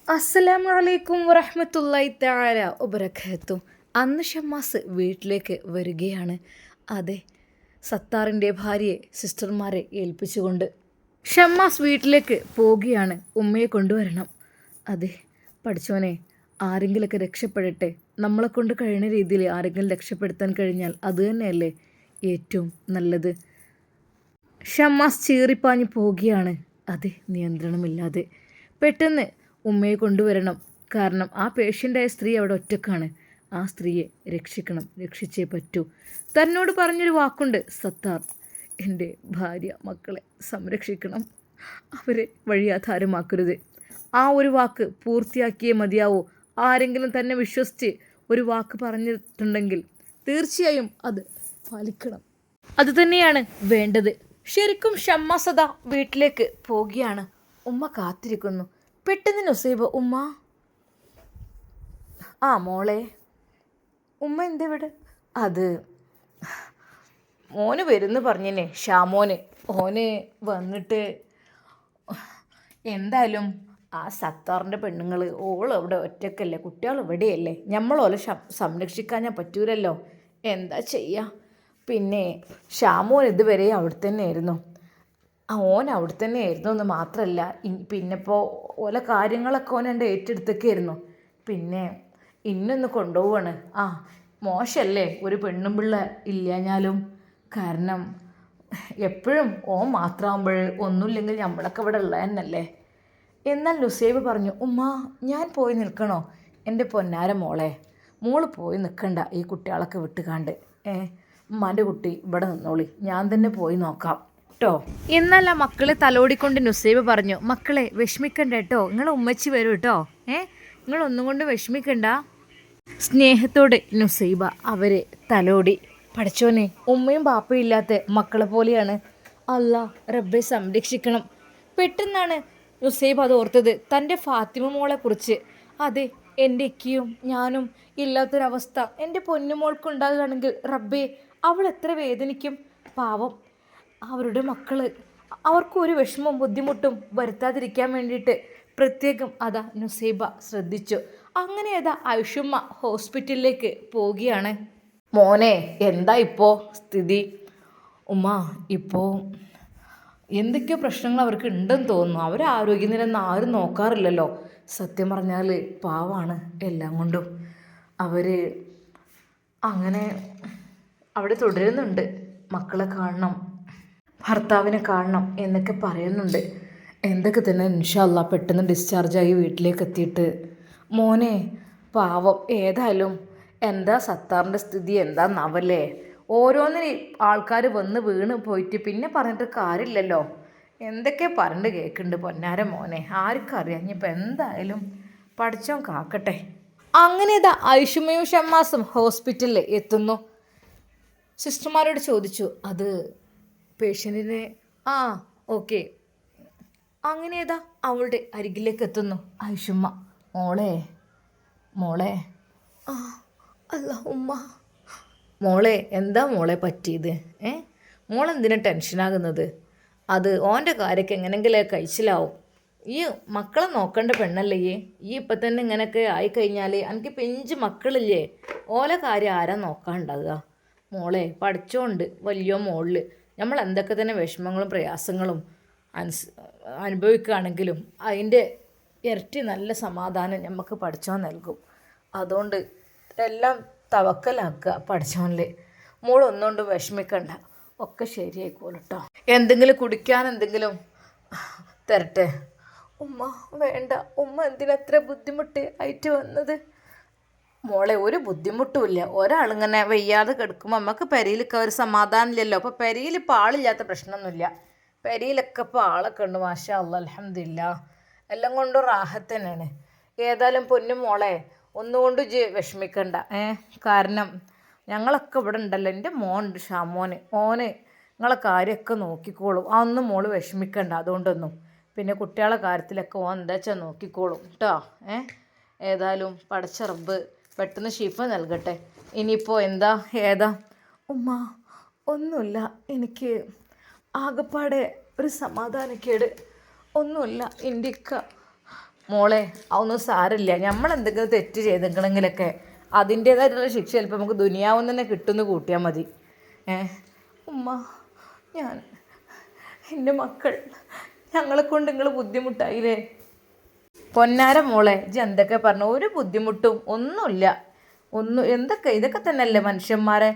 അസ്സലാമു അലൈക്കും വറഹ്മത്തുള്ളാഹി തആല വബറകാതുഹു. അന്ന് ഷമ്മാസ് വീട്ടിലേക്ക് വരികയാണ്. അതെ, സത്താറിൻ്റെ ഭാര്യയെ സിസ്റ്റർമാരെ ഏൽപ്പിച്ചുകൊണ്ട് ഷമ്മാസ് വീട്ടിലേക്ക് പോവുകയാണ്. ഉമ്മയെ കൊണ്ടുവരണം. അതെ പഠിച്ചോനെ, ആരെങ്കിലൊക്കെ രക്ഷപ്പെടട്ടെ. നമ്മളെ കൊണ്ട് കഴിയുന്ന രീതിയിൽ ആരെങ്കിലും രക്ഷപ്പെടുത്താൻ കഴിഞ്ഞാൽ അത് തന്നെയല്ലേ ഏറ്റവും നല്ലത്. ഷമ്മാസ് ചീറിപ്പാഞ്ഞ് പോവുകയാണ്. അതെ, നിയന്ത്രണമില്ലാതെ. പെട്ടെന്ന് ഉമ്മയെ കൊണ്ടുവരണം. കാരണം ആ പേഷ്യൻ്റായ സ്ത്രീ അവിടെ ഒറ്റക്കാണ്. ആ സ്ത്രീയെ രക്ഷിക്കണം, രക്ഷിച്ചേ പറ്റൂ. തന്നോട് പറഞ്ഞൊരു വാക്കുണ്ട് സത്താർ, എൻ്റെ ഭാര്യ മക്കളെ സംരക്ഷിക്കണം, അവരെ വഴിയാധാരമാക്കരുത്. ആ ഒരു വാക്ക് പൂർത്തിയാക്കിയേ മതിയാവൂ. ആരെങ്കിലും തന്നെ വിശ്വസിച്ച് ഒരു വാക്ക് പറഞ്ഞിട്ടുണ്ടെങ്കിൽ തീർച്ചയായും അത് പാലിക്കണം. അതുതന്നെയാണ് വേണ്ടത്. ശരിക്കും ഷമ്മാസദ വീട്ടിലേക്ക് പോവുകയാണ്. ഉമ്മ കാത്തിരിക്കുന്നു. പെട്ടെന്ന് നുസൈബ, ഉമ്മ. ആ മോളെ. ഉമ്മ എന്തെവിടെ? അത് മോന് വരുന്നു പറഞ്ഞേ, ഷാമോന്. ഓന് വന്നിട്ട് എന്തായാലും ആ സത്താറിൻ്റെ പെണ്ണുങ്ങൾ അവിടെ ഒറ്റക്കല്ലേ, കുട്ടികൾ ഇവിടെയല്ലേ, നമ്മളോലെ സംരക്ഷിക്കാൻ ഞാൻ പറ്റൂലല്ലോ. എന്താ ചെയ്യുക? പിന്നെ ഷാമോൻ ഇതുവരെ അവിടെ തന്നെ ആയിരുന്നു. ഓൻ അവിടെ തന്നെ ആയിരുന്നു എന്ന് മാത്രമല്ല, പിന്നെ ഇപ്പോൾ ഓല കാര്യങ്ങളൊക്കെ ഓനെൻ്റെ ഏറ്റെടുത്തൊക്കെയായിരുന്നു. പിന്നെ ഇന്നൊന്ന് കൊണ്ടുപോവാണ്. ആ മോശമല്ലേ ഒരു പെണ്ണും പിള്ള ഇല്ലാഞ്ഞാലും. കാരണം എപ്പോഴും ഓൻ മാത്രമാകുമ്പോൾ ഒന്നുമില്ലെങ്കിൽ നമ്മളൊക്കെ ഇവിടെ ഉള്ളത് തന്നെയല്ലേ. എന്നാൽ നുസൈബ് പറഞ്ഞു, ഉമ്മ ഞാൻ പോയി നിൽക്കണോ? എൻ്റെ പൊന്നാര മോളെ, മോള് പോയി നിൽക്കണ്ട ഈ കുട്ടികളൊക്കെ വിട്ടുകാണ്ട്. ഉമ്മാൻ്റെ കുട്ടി ഇവിടെ നിന്നോളി, ഞാൻ തന്നെ പോയി നോക്കാം കേട്ടോ. എന്നാൽ ആ മക്കളെ തലോടിക്കൊണ്ട് നുസൈബ് പറഞ്ഞു, മക്കളെ വിഷമിക്കണ്ട കേട്ടോ, നിങ്ങൾ ഉമ്മച്ചി വരും കേട്ടോ. നിങ്ങളൊന്നും കൊണ്ട് വിഷമിക്കണ്ട. സ്നേഹത്തോടെ നുസൈബ അവരെ തലോടി. പഠിച്ചോനെ, ഉമ്മയും ബാപ്പയും ഇല്ലാത്ത മക്കളെ പോലെയാണ്. അല്ലാ റബ്ബെ സംരക്ഷിക്കണം. പെട്ടെന്നാണ് നുസൈബ് അത് ഓർത്തത് തൻ്റെ ഫാത്തിമ മോളെ കുറിച്ച്. അതെ, എൻ്റെ ഇക്കയും ഞാനും ഇല്ലാത്തൊരവസ്ഥ എൻ്റെ പൊന്നുമോൾക്കുണ്ടാകുകയാണെങ്കിൽ റബ്ബേ, അവൾ എത്ര വേദനിക്കും. പാവം അവരുടെ മക്കൾ, അവർക്കൊരു വിഷമവും ബുദ്ധിമുട്ടും വരുത്താതിരിക്കാൻ വേണ്ടിയിട്ട് പ്രത്യേകം അതാ നുസൈബ ശ്രദ്ധിച്ചു. അങ്ങനെ അതാ ഐഷുമ്മ ഹോസ്പിറ്റലിലേക്ക് പോവുകയാണ്. മോനെ, എന്താ ഇപ്പോൾ സ്ഥിതി? ഉമ്മ, ഇപ്പോൾ എന്തൊക്കെയോ പ്രശ്നങ്ങൾ അവർക്ക് ഉണ്ടെന്ന് തോന്നുന്നു. അവരെ ആരോഗ്യനിലൊന്നും ആരും നോക്കാറില്ലല്ലോ. സത്യം പറഞ്ഞാൽ പാവാണ് എല്ലാം കൊണ്ടും. അവർ അങ്ങനെ അവിടെ തുടരുന്നുണ്ട്. മക്കളെ കാണണം, ഭർത്താവിനെ കാണണം എന്നൊക്കെ പറയുന്നുണ്ട്. എന്തൊക്കെ തന്നെ ഇൻഷാ അല്ലാ പെട്ടെന്ന് ഡിസ്ചാർജായി വീട്ടിലേക്ക് എത്തിയിട്ട്. മോനെ പാവം, ഏതായാലും എന്താ സത്താറിൻ്റെ സ്ഥിതി എന്താന്നാവല്ലേ. ഓരോന്നിനും ആൾക്കാർ വന്ന് വീണ് പോയിട്ട് പിന്നെ പറഞ്ഞിട്ട് കാര്യമില്ലല്ലോ. എന്തൊക്കെ പറഞ്ഞിട്ട് കേൾക്കുന്നുണ്ട് പൊന്നാര മോനെ, ആർക്കറിയാം. ഇനിയിപ്പോൾ എന്തായാലും പഠിച്ചോൻ കാക്കട്ടെ. അങ്ങനെ ഇതാ ഐഷുമയും ഷമ്മാസും ഹോസ്പിറ്റലിൽ എത്തുന്നു. സിസ്റ്റർമാരോട് ചോദിച്ചു, അത് പേഷ്യൻറ്റിനെ ആ ഓക്കെ. അങ്ങനെ ഏതാ അവളുടെ അരികിലേക്ക് എത്തുന്നു ഐഷുമ്മ. മോളെ മോളെ. ആ അല്ല ഉമ്മ. മോളെ എന്താ മോളെ പറ്റിയത്? മോളെന്തിനാ ടെൻഷനാകുന്നത്? അത് ഓൻ്റെ കാര്യമൊക്കെ എങ്ങനെയെങ്കിലും കഴിച്ചിലാവും. ഈ മക്കളെ നോക്കേണ്ട പെണ്ണല്ലേ ഈ ഇപ്പം തന്നെ ഇങ്ങനെയൊക്കെ ആയിക്കഴിഞ്ഞാൽ എനിക്ക് പിഞ്ച് മക്കളില്ലേ, ഓലെ കാര്യം ആരാ നോക്കാണ്ടാകുക? മോളെ പഠിച്ചോണ്ട് വലിയ മോളിൽ നമ്മൾ എന്തൊക്കെ തന്നെ വിഷമങ്ങളും പ്രയാസങ്ങളും അനുഭവിക്കുകയാണെങ്കിലും അതിൻ്റെ ഇരട്ടി നല്ല സമാധാനം നമുക്ക് പഠിച്ചോൻ നൽകും. അതുകൊണ്ട് എല്ലാം തവക്കലാക്കുക പഠിച്ചോനിൽ. മോളൊന്നുകൊണ്ട് വിഷമിക്കണ്ട, ഒക്കെ ശരിയായിക്കോളും കേട്ടോ. എന്തെങ്കിലും കുടിക്കാൻ എന്തെങ്കിലും തരട്ടെ? ഉമ്മ വേണ്ട. ഉമ്മ എന്തിനത്ര ബുദ്ധിമുട്ട് ആയിട്ട് വന്നത്? മോളെ ഒരു ബുദ്ധിമുട്ടുമില്ല. ഒരാളിങ്ങനെ വയ്യാതെ കിടക്കുമ്പോൾ നമുക്ക് പെരയിലൊക്കെ ഒരു സമാധാനമില്ലല്ലോ. അപ്പോൾ പെരയിൽ ഇപ്പോൾ ആളില്ലാത്ത പ്രശ്നമൊന്നുമില്ല. പെരയിലൊക്കെ ഇപ്പോൾ ആളൊക്കെ ഉണ്ട്, മാഷാ അല്ലാ അൽഹംദുലില്ലാ. എല്ലാം കൊണ്ടും റാഹത്ത് തന്നെയാണ്. ഏതായാലും പൊന്നു മോളെ, ഒന്നുകൊണ്ട് വിഷമിക്കണ്ട. കാരണം ഞങ്ങളൊക്കെ ഇവിടെ ഉണ്ടല്ലോ. എൻ്റെ മോനുണ്ട് ഷാമോന്, ഓന് നിങ്ങളെ കാര്യമൊക്കെ നോക്കിക്കോളും. അതൊന്നും മോള് വിഷമിക്കണ്ട അതുകൊണ്ടൊന്നും. പിന്നെ കുട്ടികളെ കാര്യത്തിലൊക്കെ ഓൻ എന്താ വെച്ചാൽ നോക്കിക്കോളും കേട്ടോ. ഏതായാലും പടച്ച റബ്ബ് പെട്ടെന്ന് ഷിഫ നൽകട്ടെ. ഇനിയിപ്പോൾ എന്താ ഏതാ? ഉമ്മ ഒന്നുമില്ല, എനിക്ക് ആകപ്പാടെ ഒരു സമാധാനക്കേട്. ഒന്നുമില്ല, എൻ്റെ ഇക്ക മോളെ അതൊന്നും സാരമില്ല. നമ്മളെന്തെങ്കിലും തെറ്റ് ചെയ്തിരിക്കണമെങ്കിലൊക്കെ അതിൻ്റേതായിട്ടുള്ള ശിക്ഷ ചിലപ്പോൾ നമുക്ക് ദുനിയാവും തന്നെ കിട്ടുമെന്ന് കൂട്ടിയാൽ മതി. ഉമ്മ, ഞാൻ എൻ്റെ മക്കൾ ഞങ്ങളെ കൊണ്ട് നിങ്ങൾ ബുദ്ധിമുട്ടായില്ലേ? പൊന്നാര മോളെ, ഇജ്ജ് എന്തൊക്കെ പറഞ്ഞു? ഒരു ബുദ്ധിമുട്ടും ഒന്നുമില്ല. ഇതൊക്കെ തന്നെയല്ലേ മനുഷ്യന്മാരെ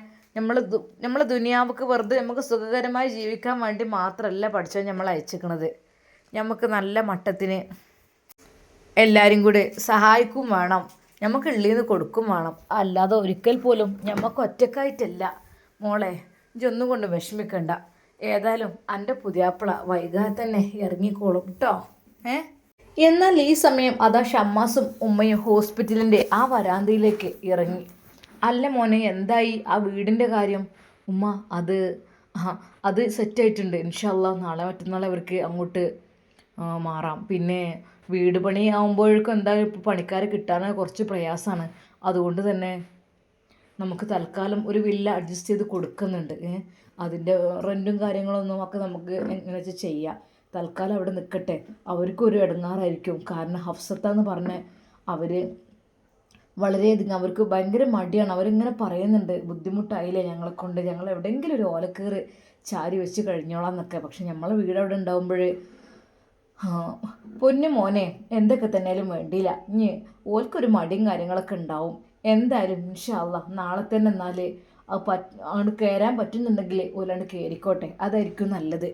നമ്മൾ ദുനിയാവുക്ക് വെറുതെ നമുക്ക് സുഖകരമായി ജീവിക്കാൻ വേണ്ടി മാത്രമല്ല പഠിച്ചോ നമ്മൾ അയച്ചിരിക്കണത്. നമുക്ക് നല്ല മട്ടത്തിന് എല്ലാവരും കൂടി സഹായിക്കും വേണം, നമുക്ക് ഉള്ളിൽ കൊടുക്കും വേണം. അല്ലാതെ ഒരിക്കൽ പോലും നമുക്ക് ഒറ്റക്കായിട്ടല്ല. മോളെ, ഇതൊന്നും കൊണ്ട് വിഷമിക്കണ്ട. ഏതായാലും എൻ്റെ പുതിയാപ്പിള വൈകാതെ തന്നെ ഇറങ്ങിക്കോളും കേട്ടോ. എന്നാൽ ഈ സമയം അതാ ഷമ്മാസും ഉമ്മയും ഹോസ്പിറ്റലിൻ്റെ ആ വരാന്തയിലേക്ക് ഇറങ്ങി. അല്ല മോനെ, എന്തായി ആ വീടിൻ്റെ കാര്യം? ഉമ്മ, അത് സെറ്റായിട്ടുണ്ട്. ഇൻഷാ അല്ലാഹ് നാളെ മറ്റന്നാൾ അവർക്ക് അങ്ങോട്ട് മാറാം. പിന്നെ വീട് പണി ആകുമ്പോഴേക്കും എന്തായാലും ഇപ്പോൾ പണിക്കാരെ കിട്ടാൻ കുറച്ച് പ്രയാസമാണ്. അതുകൊണ്ട് തന്നെ നമുക്ക് തൽക്കാലം ഒരു വില്ല അഡ്ജസ്റ്റ് ചെയ്ത് കൊടുക്കുന്നുണ്ട്. അതിൻ്റെ റെൻറ്റും കാര്യങ്ങളൊന്നും ഒക്കെ നമുക്ക് എങ്ങനെ വെച്ചാൽ ചെയ്യാം. തൽക്കാലം അവിടെ നിൽക്കട്ടെ. അവർക്കൊരു ഇടങ്ങാറായിരിക്കും. കാരണം ഹഫ്സത്താന്ന് പറഞ്ഞ അവർ വളരെയധികം അവർക്ക് ഭയങ്കര മടിയാണ്. അവരിങ്ങനെ പറയുന്നുണ്ട്, ബുദ്ധിമുട്ടായില്ലേ ഞങ്ങളെക്കൊണ്ട്, ഞങ്ങൾ എവിടെയെങ്കിലും ഒരു ഓലക്കീറ് ചാരി വെച്ച് കഴിഞ്ഞോളാം എന്നൊക്കെ. പക്ഷെ നമ്മളെ വീട് അവിടെ ഉണ്ടാകുമ്പോൾ പൊന്നു മോനെ, എന്തൊക്കെ തന്നെയാലും വേണ്ടിയില്ല. ഇനി ഓൽക്കൊരു മടിയും കാര്യങ്ങളൊക്കെ ഉണ്ടാവും. എന്തായാലും ഇൻഷാ അല്ലാഹ് നാളെ തന്നെ എന്നാൽ അങ്ങോട്ട് കയറാൻ പറ്റുന്നുണ്ടെങ്കിൽ ഓലാണ്ട് കയറിക്കോട്ടെ, അതായിരിക്കും നല്ലത്.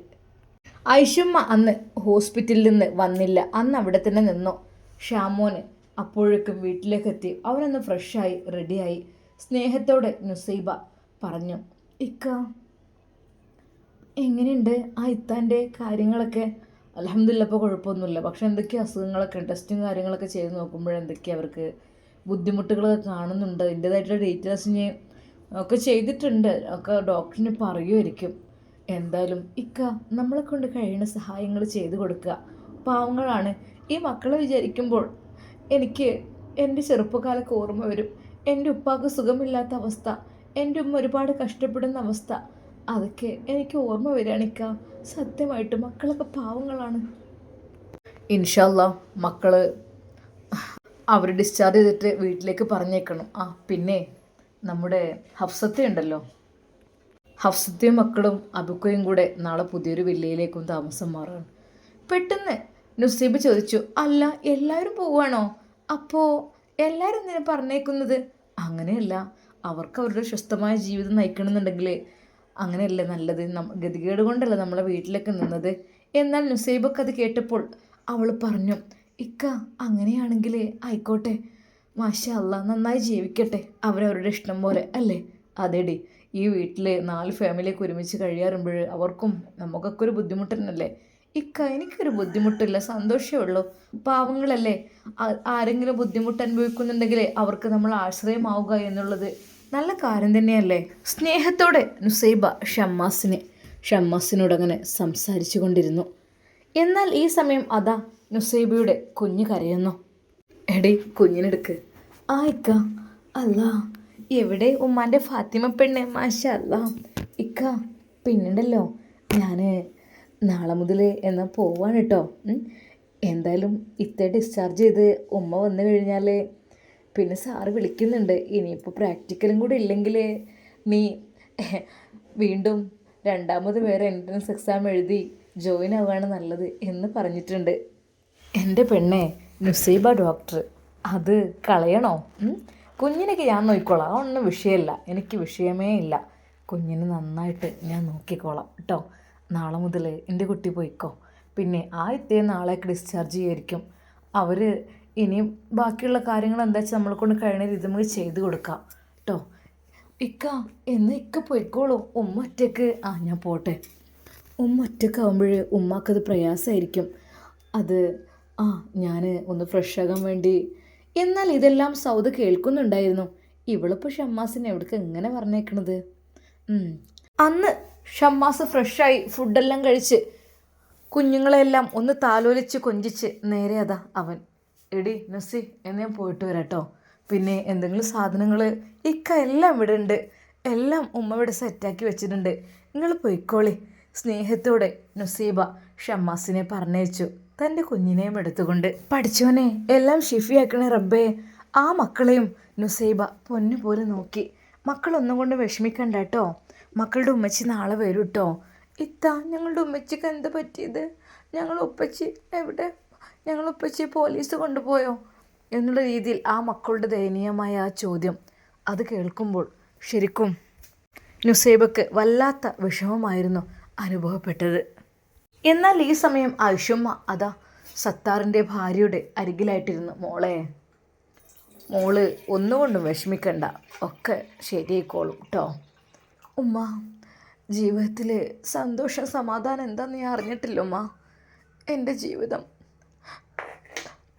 ഐഷുമ്മ അന്ന് ഹോസ്പിറ്റലിൽ നിന്ന് വന്നില്ല. അന്ന് അവിടെ തന്നെ നിന്നു. ഷാമോന് അപ്പോഴേക്കും വീട്ടിലേക്ക് എത്തി. അവനൊന്ന് ഫ്രഷായി റെഡിയായി. സ്നേഹത്തോടെ നുസൈബ പറഞ്ഞു, ഇക്ക എങ്ങനെയുണ്ട് ആ ഇത്താൻ്റെ കാര്യങ്ങളൊക്കെ? അൽഹംദുലില്ലാ ഇപ്പോൾ കുഴപ്പമൊന്നുമില്ല. പക്ഷെ എന്തൊക്കെയോ അസുഖങ്ങളൊക്കെ ടെസ്റ്റും കാര്യങ്ങളൊക്കെ ചെയ്ത് നോക്കുമ്പോഴെന്തൊക്കെയാണ് അവർക്ക് ബുദ്ധിമുട്ടുകളൊക്കെ കാണുന്നുണ്ട്. അതിൻ്റേതായിട്ടുള്ള ഡീറ്റെയിൽസിന് ഒക്കെ ചെയ്തിട്ടുണ്ട്. ഒക്കെ ഡോക്ടറിന് പറയുമായിരിക്കും. എന്തായാലും ഇക്ക നമ്മളെ കൊണ്ട് കഴിയുന്ന സഹായങ്ങൾ ചെയ്തു കൊടുക്കുക. പാവങ്ങളാണ് ഈ മക്കളെ വിചാരിക്കുമ്പോൾ എനിക്ക് എൻ്റെ ചെറുപ്പക്കാലൊക്കെ ഓർമ്മ വരും. എൻ്റെ ഉപ്പാക്ക് സുഖമില്ലാത്ത അവസ്ഥ, എൻ്റെ ഉമ്മ ഒരുപാട് കഷ്ടപ്പെടുന്ന അവസ്ഥ, അതൊക്കെ എനിക്ക് ഓർമ്മ വരികയാണിക്ക. സത്യമായിട്ട് മക്കളൊക്കെ പാവങ്ങളാണ്. ഇൻഷാ അല്ലാഹ് മക്കൾ അവർ ഡിസ്ചാർജ് ചെയ്തിട്ട് വീട്ടിലേക്ക് പറഞ്ഞേക്കണം. പിന്നെ നമ്മുടെ ഹഫ്സത്തയുണ്ടല്ലോ, ഹഫ്സത്തയും മക്കളും അബുക്കയും കൂടെ നാളെ പുതിയൊരു വില്ലയിലേക്കും താമസം മാറുകയാണ്. പെട്ടെന്ന് നുസൈബ് ചോദിച്ചു, അല്ല എല്ലാവരും പോവുകയാണോ? അപ്പോൾ എല്ലാവരും എന്തിനാ പറഞ്ഞേക്കുന്നത്? അങ്ങനെയല്ല, അവർക്ക് അവരുടെ സ്വസ്ഥമായ ജീവിതം നയിക്കണമെന്നുണ്ടെങ്കിൽ അങ്ങനെയല്ലേ നല്ലത്. ഗതികേട് കൊണ്ടല്ല നമ്മളെ വീട്ടിലൊക്കെ നിന്നത്. എന്നാൽ നുസൈബൊക്കെ അത് കേട്ടപ്പോൾ അവൾ പറഞ്ഞു, ഇക്ക അങ്ങനെയാണെങ്കിൽ ആയിക്കോട്ടെ, മാഷാ അല്ലാഹ് നന്നായി ജീവിക്കട്ടെ, അവരവരുടെ ഇഷ്ടം പോലെ അല്ലേ? അതെടി, ഈ വീട്ടിൽ 4 ഫാമിലിയൊക്കെ ഒരുമിച്ച് കഴിയാറുമ്പോൾ അവർക്കും നമുക്കൊക്കെ ഒരു ബുദ്ധിമുട്ട് തന്നെയല്ലേ? ഇക്ക എനിക്കൊരു ബുദ്ധിമുട്ടില്ല, സന്തോഷമേ ഉള്ളൂ. പാവങ്ങളല്ലേ, ആരെങ്കിലും ബുദ്ധിമുട്ട് അനുഭവിക്കുന്നുണ്ടെങ്കിൽ അവർക്ക് നമ്മൾ ആശ്രയമാവുക എന്നുള്ളത് നല്ല കാര്യം തന്നെയല്ലേ? സ്നേഹത്തോടെ നുസൈബ ഷമ്മാസിനോട് അങ്ങനെ സംസാരിച്ചു കൊണ്ടിരുന്നു. എന്നാൽ ഈ സമയം അതാ നുസൈബയുടെ കുഞ്ഞ് കരയുന്നു. എടി കുഞ്ഞിനെടുക്ക്. ഇക്ക. അല്ലാ, എവിടെ ഉമ്മാൻ്റെ ഫാത്തിമ പെണ്ണ്? മാഷാ അല്ലാ. ഇക്ക പിന്നുണ്ടല്ലോ, ഞാൻ നാളെ മുതൽ എന്നാൽ പോവാണ് കേട്ടോ. എന്തായാലും ഇത്തെ ഡിസ്ചാർജ് ചെയ്ത് ഉമ്മ വന്നു കഴിഞ്ഞാൽ പിന്നെ സാറ് വിളിക്കുന്നുണ്ട്. ഇനിയിപ്പോൾ പ്രാക്ടിക്കലും കൂടി ഇല്ലെങ്കിൽ നീ വീണ്ടും 2ാമത് വേറെ എൻട്രൻസ് എക്സാം എഴുതി ജോയിൻ ആവുകയാണ് നല്ലത് എന്ന് പറഞ്ഞിട്ടുണ്ട്. എൻ്റെ പെണ്ണെ നുസൈബ ഡോക്ടർ, അത് കളയണോ? കുഞ്ഞിനൊക്കെ ഞാൻ നോക്കിക്കോളാം, അതൊന്നും വിഷയമല്ല, എനിക്ക് വിഷയമേ ഇല്ല. കുഞ്ഞിനെ നന്നായിട്ട് ഞാൻ നോക്കിക്കോളാം കേട്ടോ. നാളെ മുതൽ എൻ്റെ കുട്ടി പോയിക്കോ. പിന്നെ നാളേക്ക് ഡിസ്ചാർജ് ചെയ്യായിരിക്കും. അവർ ഇനിയും ബാക്കിയുള്ള കാര്യങ്ങൾ എന്താ വെച്ചാൽ നമ്മളെ കൊണ്ട് കഴിയുന്ന രീതി നമുക്ക് ചെയ്ത് കൊടുക്കാം കേട്ടോ. ഇക്ക എന്ന് ഇക്ക പോയിക്കോളൂ. ഉമ്മ ഒറ്റയ്ക്ക് ഞാൻ പോട്ടെ. ഉമ്മ ഒറ്റയ്ക്കാവുമ്പോൾ ഉമ്മാക്കത് പ്രയാസമായിരിക്കും. അത് ഞാൻ ഒന്ന് ഫ്രഷ് ആകാൻ വേണ്ടി. എന്നാൽ ഇതെല്ലാം സൗദ കേൾക്കുന്നുണ്ടായിരുന്നു. ഇവളിപ്പോൾ ഷമ്മാസിനെ എവിടേക്ക് എങ്ങനെ പറഞ്ഞേക്കണത്? അന്ന് ഷമ്മാസ് ഫ്രഷായി ഫുഡെല്ലാം കഴിച്ച് കുഞ്ഞുങ്ങളെല്ലാം ഒന്ന് താലോലിച്ച് കൊഞ്ചിച്ച് നേരെ അതാ അവൻ, എടി നസി എന്ന് ഞാൻ പോയിട്ട് വരാം കേട്ടോ. പിന്നെ എന്തെങ്കിലും സാധനങ്ങൾ ഇക്ക എല്ലാം ഇവിടെ ഉണ്ട്, എല്ലാം ഉമ്മ ഇവിടെ സെറ്റാക്കി വെച്ചിട്ടുണ്ട്, നിങ്ങൾ പോയിക്കോളി. സ്നേഹത്തോടെ നുസൈബ ഷമ്മാസിനെ പറഞ്ഞയച്ചു. തൻ്റെ കുഞ്ഞിനെയും എടുത്തുകൊണ്ട്. പഠിച്ചോനെ എല്ലാം ഷിഫിയാക്കണേ റബ്ബേ. ആ മക്കളെയും നുസൈബ പൊന്നു പോലെ നോക്കി. മക്കളൊന്നും കൊണ്ട് വിഷമിക്കണ്ട കേട്ടോ, മക്കളുടെ ഉമ്മച്ചി നാളെ വരും കേട്ടോ. ഞങ്ങളുടെ ഉമ്മച്ചിക്ക് എന്ത് പറ്റിയത്? ഉപ്പച്ചി എവിടെ? ഉപ്പച്ചി പോലീസ് കൊണ്ടുപോയോ എന്നുള്ള രീതിയിൽ ആ മക്കളുടെ ദയനീയമായ ആ ചോദ്യം അത് കേൾക്കുമ്പോൾ ശരിക്കും നുസൈബക്ക് വല്ലാത്ത വിഷമമായിരുന്നു അനുഭവപ്പെട്ടത്. എന്നാൽ ഈ സമയം ആയിഷുമ്മ അതാ സത്താറിൻ്റെ ഭാര്യയുടെ അരികിലായിട്ടിരുന്നു. മോള് ഒന്നുകൊണ്ടും വിഷമിക്കണ്ട, ഒക്കെ ശരിയായിക്കോളും കേട്ടോ. ഉമ്മ, ജീവിതത്തിൽ സന്തോഷം സമാധാനം എന്താണെന്ന് ഞാൻ അറിഞ്ഞിട്ടില്ല ഉമ്മ. എൻ്റെ ജീവിതം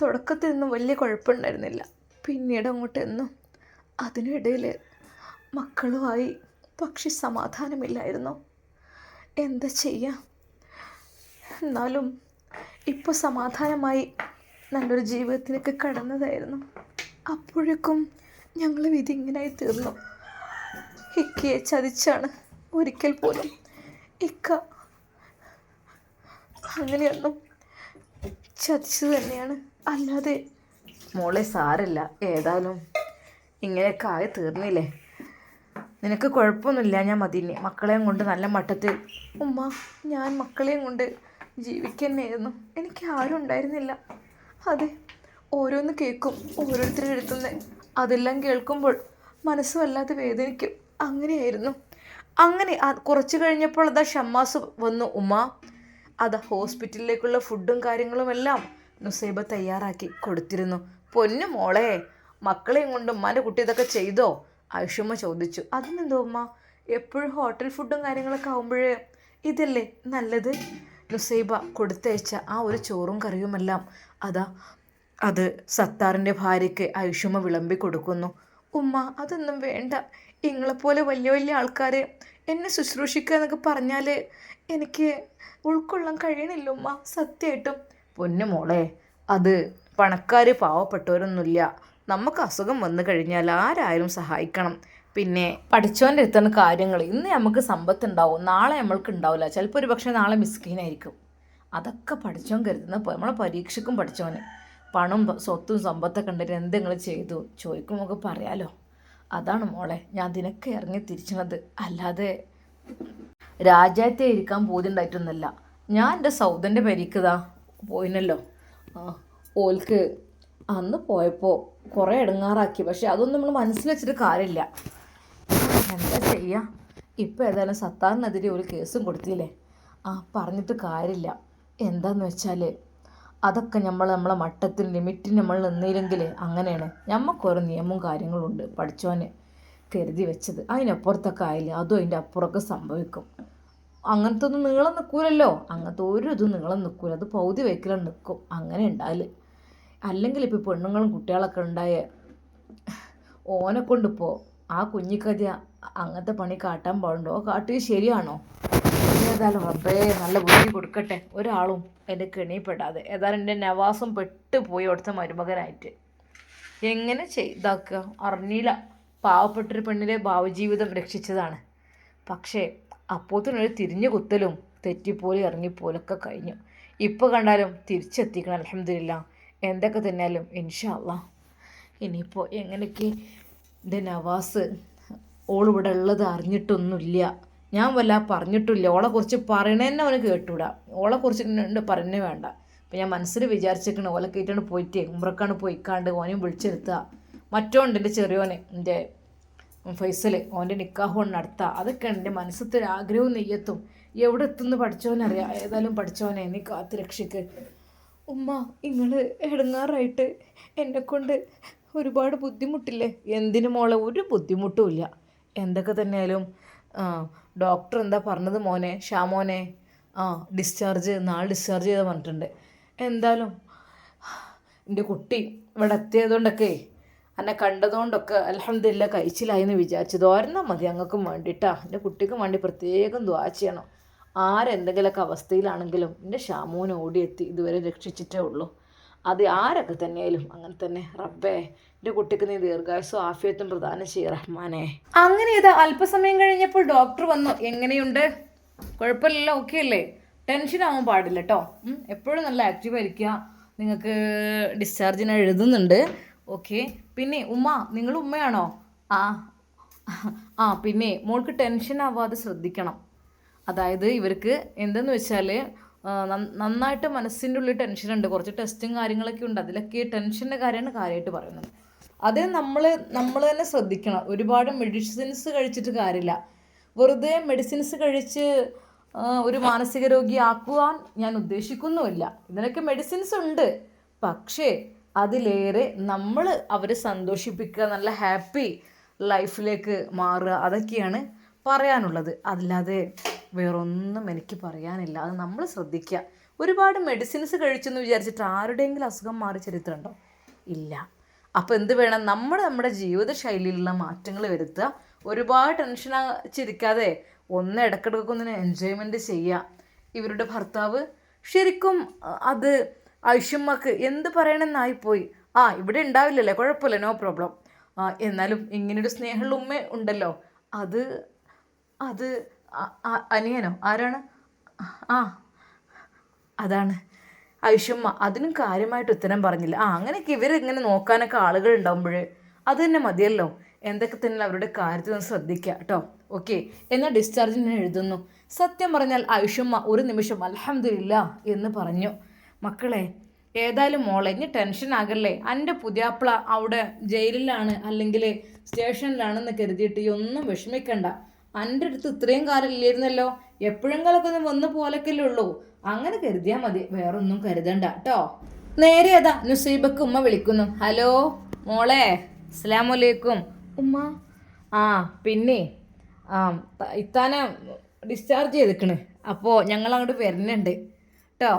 തുടക്കത്തിൽ നിന്നും വലിയ കുഴപ്പമുണ്ടായിരുന്നില്ല, പിന്നീട് അങ്ങോട്ടെന്നും അതിനിടയിൽ മക്കളുമായി, പക്ഷെ സമാധാനമില്ലായിരുന്നു. എന്താ ചെയ്യുക? എന്നാലും ഇപ്പോൾ സമാധാനമായി നല്ലൊരു ജീവിതത്തിലേക്ക് കടന്നതായിരുന്നു. അപ്പോഴേക്കും ഞങ്ങൾ വിധി ഇങ്ങനായി തീർന്നു. ഇക്കയെ ചതിച്ചാണ്. ഒരിക്കൽ പോലും ഇക്ക അങ്ങനെയൊന്നും ചതിച്ചു തന്നെയാണ്, അല്ലാതെ. മോളെ സാരല്ല, ഏതായാലും ഇങ്ങനെയൊക്കെ ആയി തീർന്നില്ലേ, നിനക്ക് കുഴപ്പമൊന്നുമില്ല. ഞാൻ മതിനെ മക്കളെയും കൊണ്ട് നല്ല മട്ടത്തിൽ. ഉമ്മ, ഞാൻ മക്കളെയും കൊണ്ട് ജീവിക്കുന്നതായിരുന്നു, എനിക്ക് ആരും ഉണ്ടായിരുന്നില്ല. അതെ, ഓരോന്ന് കേൾക്കും ഓരോരുത്തരുടെ അടുത്തുനിന്ന്, അതെല്ലാം കേൾക്കുമ്പോൾ മനസ്സ് വല്ലാതെ വേദനിക്കും. അങ്ങനെയായിരുന്നു. അങ്ങനെ കുറച്ച് കഴിഞ്ഞപ്പോൾ അതാ ഷമ്മാസ് വന്നു. ഉമ്മ, അതാ ഹോസ്പിറ്റലിലേക്കുള്ള ഫുഡും കാര്യങ്ങളും എല്ലാം നുസൈബ തയ്യാറാക്കി കൊടുത്തിരുന്നു. പൊന്നു മോളെ, മക്കളെയും കൊണ്ട് ഉമ്മാൻ്റെ കുട്ടി ഇതൊക്കെ ചെയ്തോ? ആയിഷുമ്മ ചോദിച്ചു. അതിനെന്തോ ഉമ്മ, എപ്പോഴും ഹോട്ടൽ ഫുഡും കാര്യങ്ങളൊക്കെ ആകുമ്പോഴേ ഇതല്ലേ നല്ലത്. നുസൈബ കൊടുത്തയച്ച ആ ഒരു ചോറും കറിയുമെല്ലാം അത് സത്താറിൻ്റെ ഭാര്യയ്ക്ക് ആയിഷുമ്മ വിളമ്പി കൊടുക്കുന്നു. ഉമ്മ, അതൊന്നും വേണ്ട. നിങ്ങളെപ്പോലെ വലിയ വലിയ ആൾക്കാർ എന്നെ ശുശ്രൂഷിക്കുക എന്നൊക്കെ പറഞ്ഞാൽ എനിക്ക് ഉൾക്കൊള്ളാൻ കഴിയണില്ല ഉമ്മ, സത്യമായിട്ടും. പൊന്നു മോളെ, അത് പണക്കാർ പാവപ്പെട്ടവരൊന്നുമില്ല. നമുക്ക് അസുഖം വന്നു കഴിഞ്ഞാൽ ആരായാലും സഹായിക്കണം. പിന്നെ പഠിച്ചവൻ്റെ അടുത്താണ് കാര്യങ്ങൾ. ഇന്ന് നമുക്ക് സമ്പത്തുണ്ടാവും, നാളെ നമ്മൾക്ക് ഉണ്ടാവില്ല. ചിലപ്പോൾ ഒരു പക്ഷേ നാളെ മിസ്കീനായിരിക്കും. അതൊക്കെ പഠിച്ചവൻ കരുതുന്ന നമ്മളെ പരീക്ഷയ്ക്കും പഠിച്ചവന് പണവും സ്വത്തും സമ്പത്തൊക്കെ ഉണ്ടെങ്കിൽ എന്തെങ്കിലും ചെയ്തു ചോദിക്കുമ്പോൾ പറയാലോ. അതാണ് മോളെ ഞാൻ അതിനൊക്കെ ഇറങ്ങി തിരിച്ചത്, അല്ലാതെ രാജ്യത്തെ ഇരിക്കാൻ പോയിട്ടുണ്ടായിട്ടൊന്നുമല്ല. ഞാൻ എൻ്റെ സൗദൻ്റെ പരിക്കതാ പോയിനല്ലോ. ഓൽക്ക് അന്ന് പോയപ്പോൾ കുറേ ഇടങ്ങാറാക്കി, പക്ഷെ അതൊന്നും നമ്മൾ മനസ്സിൽ വെച്ചിട്ട് കാര്യമില്ല. എന്താ ചെയ്യുക? ഇപ്പോൾ ഏതായാലും സത്താറിനെതിരെ ഒരു കേസും കൊടുത്തില്ലേ. പറഞ്ഞിട്ട് കാര്യമില്ല. എന്താന്ന് വെച്ചാൽ അതൊക്കെ നമ്മളെ മട്ടത്തിന് ലിമിറ്റിന് നമ്മൾ നിന്നില്ലെങ്കിൽ അങ്ങനെയാണ്. നമുക്കോരോ നിയമവും കാര്യങ്ങളുണ്ട് പഠിച്ചോനെ കരുതി വെച്ചത്. അതിനപ്പുറത്തൊക്കെ ആയില്ല, അതും അതിൻ്റെ അപ്പുറമൊക്കെ സംഭവിക്കും. അങ്ങനത്തെ ഒന്നും നീളം നിൽക്കൂലല്ലോ. അങ്ങനത്തെ ഒരു ഇതും നീളം നിൽക്കൂല, അത് പൗതി വയ്ക്കലും നിൽക്കും. അങ്ങനെ ഉണ്ടായാൽ അല്ലെങ്കിൽ ഇപ്പോൾ പെണ്ണുങ്ങളും കുട്ടികളൊക്കെ ഉണ്ടായ ഓനെ കൊണ്ടിപ്പോൾ ആ കുഞ്ഞിക്കഥ അങ്ങനത്തെ പണി കാട്ടാൻ പാടുണ്ടോ? കാട്ടിയത് ശരിയാണോ? ഏതായാലും റബ്ബേ നല്ല ബുദ്ധി കൊടുക്കട്ടെ, ഒരാളും എൻ്റെ കെണിപ്പെടാതെ. ഏതായാലും എൻ്റെ നവാസും പെട്ടുപോയി അവിടുത്തെ മരുമകനായിട്ട്. എങ്ങനെ ചെയ്താക്കുക അറിഞ്ഞില്ല. പാവപ്പെട്ടൊരു പെണ്ണിൻ്റെ ഭാവജീവിതം രക്ഷിച്ചതാണ്. പക്ഷേ അപ്പോഴത്തേനൊരു തിരിഞ്ഞു കുത്തലും തെറ്റിപ്പോലെ ഇറങ്ങിപ്പോലൊക്കെ കഴിഞ്ഞു. ഇപ്പോൾ കണ്ടാലും തിരിച്ചെത്തിക്കണം അൽഹംദുലില്ലാ. എന്തൊക്കെ തന്നെയാലും ഇൻഷാ അല്ലാഹ് ഇനിയിപ്പോൾ എങ്ങനെയൊക്കെ എൻ്റെ നവാസ് ഓളിവിടെ ഉള്ളത് അറിഞ്ഞിട്ടൊന്നുമില്ല. ഞാൻ പറഞ്ഞിട്ടില്ല. ഓളെക്കുറിച്ച് പറയണതന്നെ അവന് കേട്ടൂടാ. ഓളെക്കുറിച്ച് പറഞ്ഞേ വേണ്ട. അപ്പം ഞാൻ മനസ്സിൽ വിചാരിച്ചേക്കണ ഓലെ കേട്ടാണ് പോയിട്ട് ഉമ്രക്കാണ് പോയിക്കാണ്ട് ഓനെയും വിളിച്ചെടുത്തുക. മറ്റോണ്ട് എൻ്റെ ചെറിയോനെ എൻ്റെ ഫൈസൽ ഓൻ്റെ നിക്കാഹ് നടത്തുക. അതൊക്കെയാണ് എൻ്റെ മനസ്സത്തെ ഒരു ആഗ്രഹവും നെയ്യത്തും. എവിടെ എത്തുമെന്ന് പഠിച്ചവനറിയാം. ഏതായാലും പഠിച്ചവനെ നീ കാത്ത് രക്ഷിക്ക്. ഉമ്മ, നിങ്ങൾ ഇടങ്ങാറായിട്ട് എന്നെക്കൊണ്ട് ഒരുപാട് ബുദ്ധിമുട്ടില്ലേ? എന്തിനു മോളെ, ഒരു ബുദ്ധിമുട്ടും ഇല്ല. എന്തൊക്കെ തന്നെയാലും ഡോക്ടർ എന്താ പറഞ്ഞത് മോനെ, ഷാമോനെ? നാളെ ഡിസ്ചാർജ് ചെയ്താൽ പറഞ്ഞിട്ടുണ്ട്. എന്തായാലും എൻ്റെ കുട്ടി ഇവിടെ എത്തിയതുകൊണ്ടൊക്കെ എന്നെ കണ്ടതുകൊണ്ടൊക്കെ അൽഹംദുലില്ലാ കഴിച്ചിലായെന്ന് വിചാരിച്ചത്. ഓർന്നാൽ മതി ഞങ്ങൾക്കും വേണ്ടിയിട്ടാ. എൻ്റെ കുട്ടിക്കും വേണ്ടി പ്രത്യേകം ദുആ ചെയ്യണം. ആരെന്തെങ്കിലുമൊക്കെ അവസ്ഥയിലാണെങ്കിലും എൻ്റെ ഷാമോനെ ഓടിയെത്തി ഇതുവരെ രക്ഷിച്ചിട്ടേ ഉള്ളൂ. അത് ആരൊക്കെ തന്നെയായാലും അങ്ങനെ തന്നെ. റബ്ബേ, എൻ്റെ കുട്ടിക്ക് നീ ദീർഘായുസ്സും ആഫിയത്തും പ്രദാനം ചെയ്യ റഹ്മാനെ. അങ്ങനെ ഇത് അല്പസമയം കഴിഞ്ഞപ്പോൾ ഡോക്ടർ വന്നു. എങ്ങനെയുണ്ട്? കുഴപ്പമില്ലല്ലോ, ഓക്കെ അല്ലേ? ടെൻഷൻ ആവാൻ പാടില്ല കേട്ടോ. എപ്പോഴും നല്ല ആക്റ്റീവ് ആയിരിക്കുക. നിങ്ങൾക്ക് ഡിസ്ചാർജിന് എഴുതുന്നുണ്ട്. ഓക്കെ. പിന്നെ ഉമ്മ, നിങ്ങൾ ഉമ്മയാണോ? ആ പിന്നെ മോൾക്ക് ടെൻഷൻ ആവാതെ ശ്രദ്ധിക്കണം. അതായത് ഇവർക്ക് എന്തെന്ന് വെച്ചാൽ നന്നായിട്ട് മനസ്സിൻ്റെ ഉള്ളിൽ ടെൻഷനുണ്ട്. കുറച്ച് ടെസ്റ്റും കാര്യങ്ങളൊക്കെ ഉണ്ട്. അതിലൊക്കെ ഈ ടെൻഷൻ്റെ കാര്യമാണ് കാര്യമായിട്ട് പറയുന്നത്. അത് നമ്മൾ തന്നെ ശ്രദ്ധിക്കണം. ഒരുപാട് മെഡിസിൻസ് കഴിച്ചിട്ട് കാര്യമില്ല. വെറുതെ മെഡിസിൻസ് കഴിച്ച് ഒരു മാനസിക രോഗിയാക്കുവാൻ ഞാൻ ഉദ്ദേശിക്കുന്നുമില്ല. ഇതിനൊക്കെ മെഡിസിൻസ് ഉണ്ട്. പക്ഷേ അതിലേറെ നമ്മൾ അവരെ സന്തോഷിപ്പിക്കുക, നല്ല ഹാപ്പി ലൈഫിലേക്ക് മാറുക, അതൊക്കെയാണ് പറയാനുള്ളത്. അല്ലാതെ വേറൊന്നും എനിക്ക് പറയാനില്ല. അത് നമ്മൾ ശ്രദ്ധിക്കുക. ഒരുപാട് മെഡിസിൻസ് കഴിച്ചെന്ന് വിചാരിച്ചിട്ട് ആരുടെയെങ്കിലും അസുഖം മാറി ചരിത്രമുണ്ടോ? ഇല്ല. അപ്പോൾ എന്ത് വേണം? നമ്മുടെ ജീവിതശൈലിയിലുള്ള മാറ്റങ്ങൾ വരുത്തുക. ഒരുപാട് ടെൻഷൻ ചിരിക്കാതെ ഇടയ്ക്കിടയ്ക്കൊന്നിന് എൻജോയ്മെൻറ്റ് ചെയ്യുക. ഇവരുടെ ഭർത്താവ് ശരിക്കും അത് ഐഷുമ്മക്ക് എന്ത് പറയണമെന്നായിപ്പോയി. ഇവിടെ ഉണ്ടാവില്ലല്ലേ, കുഴപ്പമില്ല, നോ പ്രോബ്ലം. എന്നാലും ഇങ്ങനൊരു സ്നേഹമുള്ള ഉമ്മ ഉണ്ടല്ലോ, അത് അനിയനോ ആരാണ്? അതാണ് ഐഷുമ്മ. അതിനും കാര്യമായിട്ട് ഉത്തരം പറഞ്ഞില്ല. അങ്ങനെയൊക്കെ ഇവരിങ്ങനെ നോക്കാനൊക്കെ ആളുകൾ ഉണ്ടാകുമ്പോൾ അത് തന്നെ മതിയല്ലോ. എന്തൊക്കെ തന്നെ അവരുടെ കാര്യത്തിൽ നിന്ന് ശ്രദ്ധിക്കുക കേട്ടോ. ഓക്കെ. എന്നാൽ ഡിസ്ചാർജിന് എഴുതുന്നു. സത്യം പറഞ്ഞാൽ ഐഷുമ്മ ഒരു നിമിഷം അൽഹംദുലില്ലാ എന്ന് പറഞ്ഞു. മക്കളെ, ഏതായാലും മോളെ ഇനി ടെൻഷൻ ആകല്ലേ. എൻ്റെ പുതിയാപ്പിള അവിടെ ജയിലിലാണ് അല്ലെങ്കിൽ സ്റ്റേഷനിലാണെന്ന് കരുതിയിട്ട് ഒന്നും വിഷമിക്കണ്ട. എൻ്റെ അടുത്ത് ഇത്രയും കാലം ഇല്ലായിരുന്നല്ലോ, എപ്പോഴെങ്കിലൊക്കെ ഒന്ന് വന്ന് പോലൊക്കെയല്ലേ ഉള്ളൂ. അങ്ങനെ കരുതിയാൽ മതി, വേറൊന്നും കരുതണ്ട കേട്ടോ. നേരെ അതാ നുസൈബക്ക് ഉമ്മ വിളിക്കുന്നു. ഹലോ മോളെ, അസ്സലാമലൈക്കും. ഉമ്മ, പിന്നെ ഇത്താനെ ഡിസ്ചാർജ് ചെയ്തിക്കണ്. അപ്പോൾ ഞങ്ങൾ അങ്ങോട്ട് വരുന്നുണ്ട് കേട്ടോ.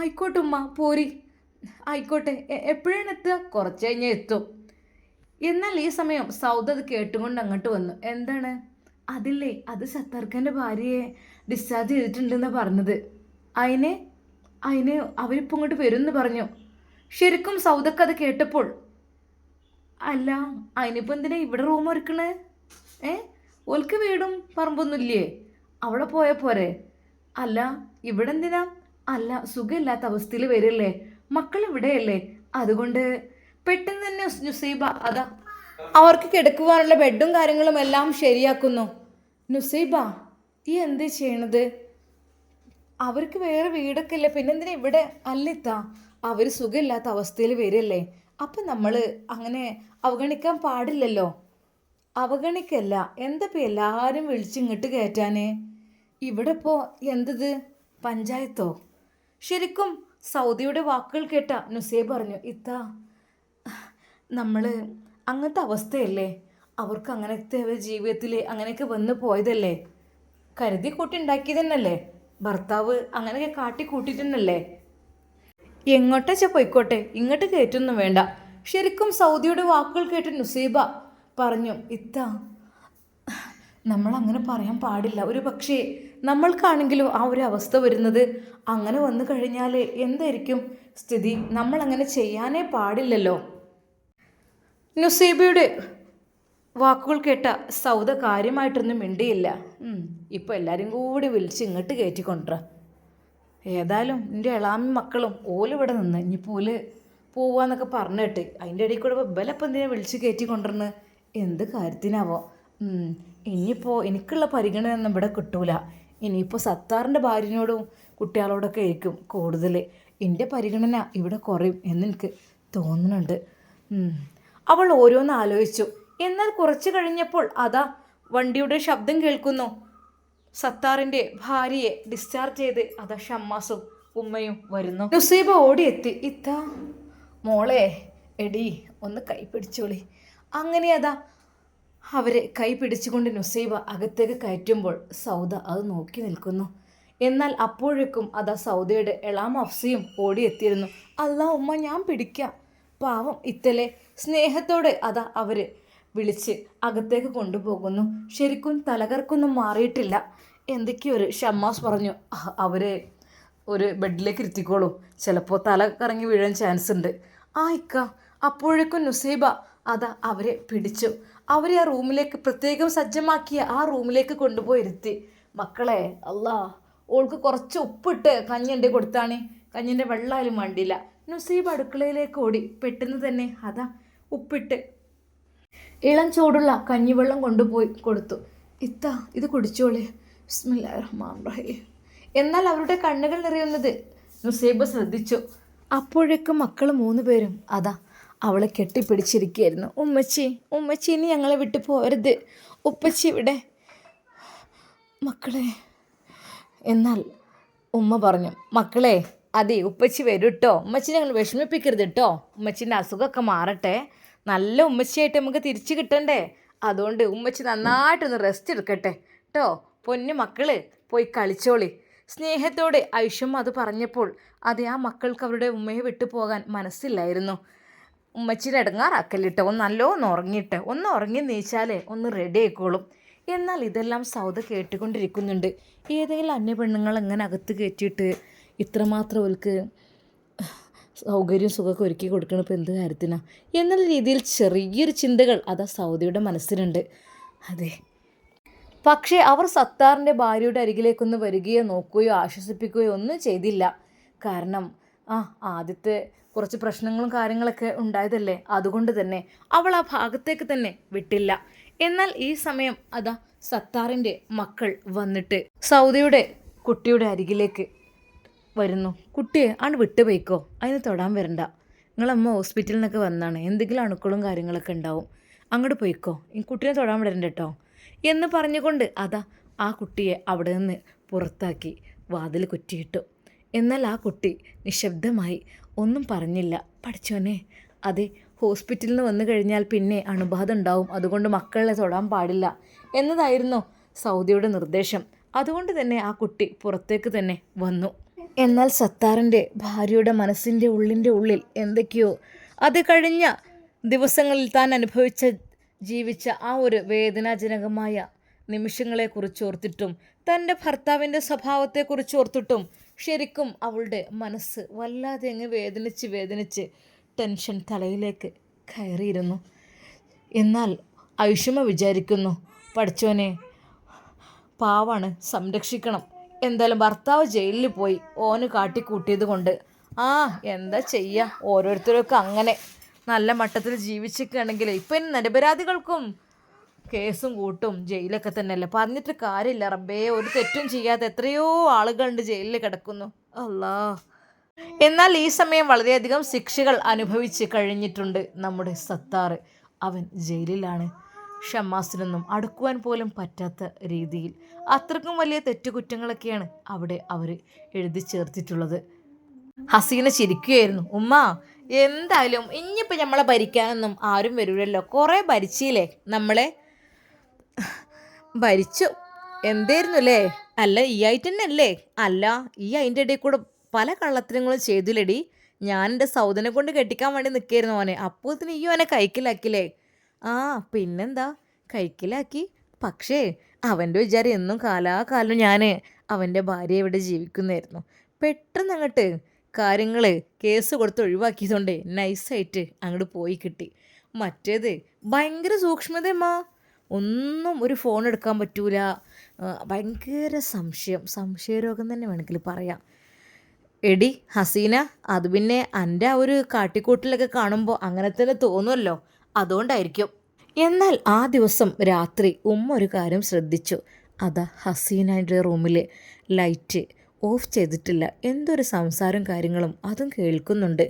ആയിക്കോട്ടെ ഉമ്മ, പോരി. ആയിക്കോട്ടെ. എപ്പോഴാണ് എത്തുക? കുറച്ച് കഴിഞ്ഞാൽ എത്തും. എന്നാൽ ഈ സമയം സൗദ അത് കേട്ടുകൊണ്ട് അങ്ങോട്ട് വന്നു. എന്താണ്? അതില്ലേ, അത് സത്താർഖാൻ്റെ ഭാര്യയെ ഡിസ്ചാർജ് ചെയ്തിട്ടുണ്ടെന്നാണ് പറഞ്ഞത്. അതിന് അവരിപ്പോൾ ഇങ്ങോട്ട് വരുമെന്ന് പറഞ്ഞു. ശരിക്കും സൗദക്ക് അത് കേട്ടപ്പോൾ, അല്ല അതിനിപ്പോൾ എന്തിനാ ഇവിടെ റൂം ഒരുക്കണേ? ഓൽക്ക് വീടും പറമ്പൊന്നുമില്ലേ? അവിടെ പോയാൽ പോരെ? അല്ല ഇവിടെ എന്തിനാ? അല്ല, സുഖമില്ലാത്ത അവസ്ഥയിൽ വരില്ലേ, മക്കൾ ഇവിടെയല്ലേ, അതുകൊണ്ട് പെട്ടെന്ന് തന്നെ നുസൈബ അതാ അവർക്ക് കിടക്കുവാനുള്ള ബെഡും കാര്യങ്ങളും എല്ലാം ശരിയാക്കുന്നു. നുസൈബ, ഈ എന്ത് ചെയ്യണത്? അവർക്ക് വേറെ വീടൊക്കെ ഇല്ലേ, പിന്നെന്തിനാ ഇവിടെ? അല്ലിത്താ, അവർ സുഖമില്ലാത്ത അവസ്ഥയിൽ വരില്ലേ, അപ്പം നമ്മൾ അങ്ങനെ അവഗണിക്കാൻ പാടില്ലല്ലോ. അവഗണിക്കല്ല, എന്തപ്പോൾ എല്ലാവരും വിളിച്ചിങ്ങോട്ട് കയറ്റാനേ? ഇവിടെ ഇപ്പോൾ എന്തത് പഞ്ചായത്തോ? ശരിക്കും സൗദിയുടെ വാക്കുകൾ കേട്ട നുസൈബ പറഞ്ഞു. ഇത്താ, നമ്മൾ അങ്ങനത്തെ അവസ്ഥയല്ലേ, അവർക്ക് അങ്ങനത്തെ ജീവിതത്തിൽ അങ്ങനെയൊക്കെ വന്ന് പോയതല്ലേ, കരുതി കൂട്ടി ഉണ്ടാക്കിയതന്നല്ലേ, ഭർത്താവ് അങ്ങനെയൊക്കെ കാട്ടിക്കൂട്ടിയിട്ടുണ്ടല്ലേ. എങ്ങോട്ടാച്ചാ പോയിക്കോട്ടെ, ഇങ്ങോട്ട് കയറ്റൊന്നും വേണ്ട. ശരിക്കും സൗദിയുടെ വാക്കുകൾ കേട്ട് നുസൈബ പറഞ്ഞു. ഇത്താ, നമ്മളങ്ങനെ പറയാൻ പാടില്ല. ഒരു പക്ഷേ നമ്മൾക്കാണെങ്കിലും ആ ഒരു അവസ്ഥ വരുന്നത്, അങ്ങനെ വന്നു കഴിഞ്ഞാൽ എന്തായിരിക്കും സ്ഥിതി? നമ്മളങ്ങനെ ചെയ്യാനേ പാടില്ലല്ലോ. നുസൈബയുടെ വാക്കുകൾ കേട്ട സൗദ കാര്യമായിട്ടൊന്നും മിണ്ടിയില്ല. ഇപ്പോൾ എല്ലാവരും കൂടി വിളിച്ച് ഇങ്ങോട്ട് കയറ്റിക്കൊണ്ടുവരാം. ഏതായാലും എൻ്റെ എളാമി മക്കളും ഓലിവിടെ നിന്ന് ഇനിയിപ്പോൾ ഓല് പോവാന്നൊക്കെ പറഞ്ഞിട്ട് അതിൻ്റെ ഇടയിൽ കൂടെ ബലപ്പം എന്തിനാ വിളിച്ച് കയറ്റിക്കൊണ്ടിരുന്നത്? എന്ത് കാര്യത്തിനാവോ? ഇനിയിപ്പോൾ എനിക്കുള്ള പരിഗണന ഒന്നും ഇവിടെ കിട്ടൂല. ഇനിയിപ്പോൾ സത്താറിൻ്റെ ഭാര്യനോടും കുട്ടികളോടൊക്കെ ആയിരിക്കും കൂടുതൽ. എൻ്റെ പരിഗണന ഇവിടെ കുറയും എന്നെനിക്ക് തോന്നുന്നുണ്ട്. അവൾ ഓരോന്ന് ആലോചിച്ചു. എന്നാൽ കുറച്ച് കഴിഞ്ഞപ്പോൾ അതാ വണ്ടിയുടെ ശബ്ദം കേൾക്കുന്നു. സത്താറിൻ്റെ ഭാര്യയെ ഡിസ്ചാർജ് ചെയ്ത് അതാ ഷമ്മാസും ഉമ്മയും വരുന്നു. നുസൈബ ഓടിയെത്തി. ഇത്താ, മോളെ, എടി ഒന്ന് കൈ പിടിച്ചോളി. അങ്ങനെ അതാ അവരെ കൈ പിടിച്ചുകൊണ്ട് നുസൈബ അകത്തേക്ക് കയറ്റുമ്പോൾ സൗദ അത് നോക്കി നിൽക്കുന്നു. എന്നാൽ അപ്പോഴേക്കും അതാ സൗദയുടെ എളാം അഫ്സയും ഓടിയെത്തിയിരുന്നു. അല്ലാ ഉമ്മ, ഞാൻ പിടിക്കാം. പാവം ഇത്തലെ സ്നേഹത്തോടെ അതാ അവർ വിളിച്ച് അകത്തേക്ക് കൊണ്ടുപോകുന്നു. ശരിക്കും തലകർക്കൊന്നും മാറിയിട്ടില്ല. എന്തൊക്കെയോ ഒരു ഷമ്മാസ് പറഞ്ഞു, അവരെ ഒരു ബെഡിലേക്ക് ഇരുത്തിക്കോളൂ, ചിലപ്പോൾ തല കറങ്ങി വീഴാൻ ചാൻസ് ഉണ്ട്. ഇക്ക. അപ്പോഴേക്കും നുസൈബ അതാ അവരെ പിടിച്ചു. അവരെ ആ റൂമിലേക്ക്, പ്രത്യേകം സജ്ജമാക്കിയ ആ റൂമിലേക്ക് കൊണ്ടുപോയി ഇരുത്തി. മക്കളെ, അല്ലാ ഓൾക്ക് കുറച്ച് ഉപ്പിട്ട് കഞ്ഞി ഉണ്ടി കൊടുത്താണ്. കഞ്ഞിൻ്റെ വെള്ളമായാലും വേണ്ടിയില്ല. നുസൈബ് അടുക്കളയിലേക്ക് ഓടി. പെട്ടെന്ന് തന്നെ അതാ ഉപ്പിട്ട് ഇളം ചൂടുള്ള കഞ്ഞിവെള്ളം കൊണ്ടുപോയി കൊടുത്തു. ഇത്താ ഇത് കുടിച്ചോളേ. ബിസ്മില്ലാഹിർ റഹ്മാനിർ റഹീം. എന്നാൽ അവരുടെ കണ്ണുകൾ നിറയുന്നത് നുസൈബ് ശ്രദ്ധിച്ചു. അപ്പോഴേക്കും മക്കൾ 3 പേരും അതാ അവളെ കെട്ടിപ്പിടിച്ചിരിക്കുകയായിരുന്നു. ഉമ്മച്ചി ഉമ്മച്ചി ഇനി ഞങ്ങളെ വിട്ടു പോരുത്. ഉപ്പച്ചി ഇവിടെ മക്കളെ. എന്നാൽ ഉമ്മ പറഞ്ഞു, മക്കളെ അതെ ഉപ്പച്ചി വരും കേട്ടോ. ഉമ്മച്ചി ഞങ്ങൾ വിഷമിപ്പിക്കരുത് കേട്ടോ. ഉമ്മച്ചിൻ്റെ അസുഖമൊക്കെ മാറട്ടെ. നല്ല ഉമ്മച്ചിയായിട്ട് നമുക്ക് തിരിച്ചു കിട്ടണ്ടേ. അതുകൊണ്ട് ഉമ്മച്ചി നന്നായിട്ടൊന്ന് റെസ്റ്റ് എടുക്കട്ടെ കേട്ടോ. പൊന്നു മക്കള് പോയി കളിച്ചോളി. സ്നേഹത്തോടെ ഐഷമ്മ അത് പറഞ്ഞപ്പോൾ അതെ ആ മക്കൾക്ക് അവരുടെ ഉമ്മയെ വിട്ടു പോകാൻ മനസ്സില്ലായിരുന്നു. ഉമ്മച്ചിയുടെ ഇടങ്ങാറാക്കല്ലിട്ടോ. നല്ലോണം ഉറങ്ങിയിട്ട് ഒന്ന് ഉറങ്ങി നീച്ചാലേ ഒന്ന് റെഡി ആയിക്കോളും. എന്നാൽ ഇതെല്ലാം സൗദ കേട്ടുകൊണ്ടിരിക്കുന്നുണ്ട്. ഏതെങ്കിലും അന്യ പെണ്ണുങ്ങൾ എങ്ങനെ അകത്ത് കയറ്റിയിട്ട് ഇത്രമാത്രം അവർക്ക് സൗകര്യം സുഖമൊക്കെ ഒരുക്കി കൊടുക്കണം ഇപ്പോൾ എന്ത് കാര്യത്തിനാണ് എന്നുള്ള രീതിയിൽ ചെറിയൊരു ചിന്തകൾ അതാ സൗദയുടെ മനസ്സിലുണ്ട്. അതെ, പക്ഷേ അവർ സത്താറിൻ്റെ ഭാര്യയുടെ അരികിലേക്കൊന്ന് വരികയോ നോക്കുകയോ ആശ്വസിപ്പിക്കുകയോ ഒന്നും ചെയ്തില്ല. കാരണം ആദ്യത്തെ കുറച്ച് പ്രശ്നങ്ങളും കാര്യങ്ങളൊക്കെ ഉണ്ടായതല്ലേ. അതുകൊണ്ട് തന്നെ അവൾ ആ ഭാഗത്തേക്ക് തന്നെ വിട്ടില്ല. എന്നാൽ ഈ സമയം അതാ സത്താറിൻ്റെ മക്കൾ വന്നിട്ട് സൗദയുടെ കുട്ടിയുടെ അരികിലേക്ക് വരുന്നു. കുട്ടിയെ ആണ് വിട്ടുപോയിക്കോ, അതിന് തൊടാൻ വരണ്ട. നിങ്ങളമ്മ ഹോസ്പിറ്റലിൽ നിന്നൊക്കെ വന്നാണ്, എന്തെങ്കിലും അണുക്കളും കാര്യങ്ങളൊക്കെ ഉണ്ടാവും, അങ്ങോട്ട് പോയിക്കോ, ഈ കുട്ടീനെ തൊടാൻ വിടണ്ട കേട്ടോ എന്ന് പറഞ്ഞുകൊണ്ട് അതാ ആ കുട്ടിയെ അവിടെ നിന്ന് പുറത്താക്കി വാതിൽ കുറ്റിയിട്ടു. എന്നാൽ ആ കുട്ടി നിശബ്ദമായി ഒന്നും പറഞ്ഞില്ല. പഠിച്ചോനെ, അതെ ഹോസ്പിറ്റലിൽ നിന്ന് വന്നു കഴിഞ്ഞാൽ പിന്നെ അണുബാധ ഉണ്ടാവും, അതുകൊണ്ട് മക്കളെ തൊടാൻ പാടില്ല എന്നതായിരുന്നു സൗദിയുടെ നിർദ്ദേശം. അതുകൊണ്ട് തന്നെ ആ കുട്ടി പുറത്തേക്ക് തന്നെ വന്നു. എന്നാൽ സത്താറിൻ്റെ ഭാര്യയുടെ മനസ്സിൻ്റെ ഉള്ളിൽ എന്തൊക്കെയോ അത് കഴിഞ്ഞ ദിവസങ്ങളിൽ താൻ ജീവിച്ച ആ ഒരു വേദനാജനകമായ നിമിഷങ്ങളെക്കുറിച്ച് ഓർത്തിട്ടും തൻ്റെ ഭർത്താവിൻ്റെ സ്വഭാവത്തെക്കുറിച്ച് ഓർത്തിട്ടും ശരിക്കും അവളുടെ മനസ്സ് വല്ലാതെ അങ്ങ് വേദനിച്ച് ടെൻഷൻ തലയിലേക്ക് കയറിയിരുന്നു. എന്നാൽ ഐഷമ്മ വിചാരിക്കുന്നു, പഠിച്ചോനെ പാവാണ്, സംരക്ഷിക്കണം. എന്തായാലും ഭർത്താവ് ജയിലിൽ പോയി, ഓന് കാട്ടിക്കൂട്ടിയത് കൊണ്ട് എന്താ ചെയ്യുക, ഓരോരുത്തരൊക്കെ അങ്ങനെ നല്ല മട്ടത്തിൽ ജീവിച്ചിരിക്കുകയാണെങ്കിൽ ഇപ്പം നിരപരാധികൾക്കും കേസും കൂട്ടും ജയിലൊക്കെ തന്നെയല്ലേ. പറഞ്ഞിട്ട് കാര്യമില്ല റബ്ബേ, ഒരു തെറ്റും ചെയ്യാതെ എത്രയോ ആളുകളുണ്ട് ജയിലിൽ കിടക്കുന്നു. അല്ലാ. എന്നാൽ ഈ സമയം വളരെയധികം ശിക്ഷകൾ അനുഭവിച്ച് കഴിഞ്ഞിട്ടുണ്ട് നമ്മുടെ സത്താർ. അവൻ ജയിലിലാണ്. ഷമ്മാസിനൊന്നും അടുക്കുവാൻ പോലും പറ്റാത്ത രീതിയിൽ അത്രക്കും വലിയ തെറ്റുകുറ്റങ്ങളൊക്കെയാണ് അവിടെ അവർ എഴുതി ചേർത്തിട്ടുള്ളത്. ഹസീന ചിരിക്കുകയായിരുന്നു. ഉമ്മ എന്തായാലും ഇനിയിപ്പോൾ നമ്മളെ ഭരിക്കാനൊന്നും ആരും വരൂലല്ലോ, കുറേ ഭരിച്ചില്ലേ, നമ്മളെ ഭരിച്ചു എന്തായിരുന്നു അല്ലേ. അല്ല ഈ ആയിട്ട് തന്നെ അല്ലേ. അല്ല ഈ അതിൻ്റെ ഇടയിൽ കൂടെ പല കള്ളത്തരങ്ങളും ചെയ്തില്ലടി. ഞാൻ എൻ്റെ സൗദനെ കൊണ്ട് കെട്ടിക്കാൻ വേണ്ടി നിൽക്കായിരുന്നു മോനെ, അപ്പോഴത്തിന് ഈ ഓനെ കൈക്കലാക്കില്ലേ. പിന്നെന്താ കൈക്കലാക്കി. പക്ഷേ അവൻ്റെ വിചാരം എന്നും കാലാകാലം ഞാൻ അവൻ്റെ ഭാര്യ ഇവിടെ ജീവിക്കുന്നതായിരുന്നു. പെട്ടെന്ന് അങ്ങോട്ട് കാര്യങ്ങൾ കേസ് കൊടുത്ത് ഒഴിവാക്കിയതുകൊണ്ട് നൈസായിട്ട് അങ്ങോട്ട് പോയി കിട്ടി. മറ്റേത് ഭയങ്കര സൂക്ഷ്മതയമ്മ, ഒന്നും ഒരു ഫോൺ എടുക്കാൻ പറ്റൂല, ഭയങ്കര സംശയരോഗം തന്നെ വേണമെങ്കിൽ പറയാം. എടി ഹസീന, അത് പിന്നെ എൻ്റെ ആ ഒരു കാട്ടിക്കൂട്ടിലൊക്കെ കാണുമ്പോൾ അങ്ങനെ തന്നെ തോന്നുമല്ലോ, അതുകൊണ്ടായിരിക്കും. എന്നാൽ ആ ദിവസം രാത്രി ഉമ്മ ഒരു കാര്യം ശ്രദ്ധിച്ചു. അതാ ഹസീനയുടെ റൂമിൽ ലൈറ്റ് ഓഫ് ചെയ്തിട്ടില്ല. എന്തൊരു സംസാരം കാര്യങ്ങളും അതും കേൾക്കുന്നുണ്ട്.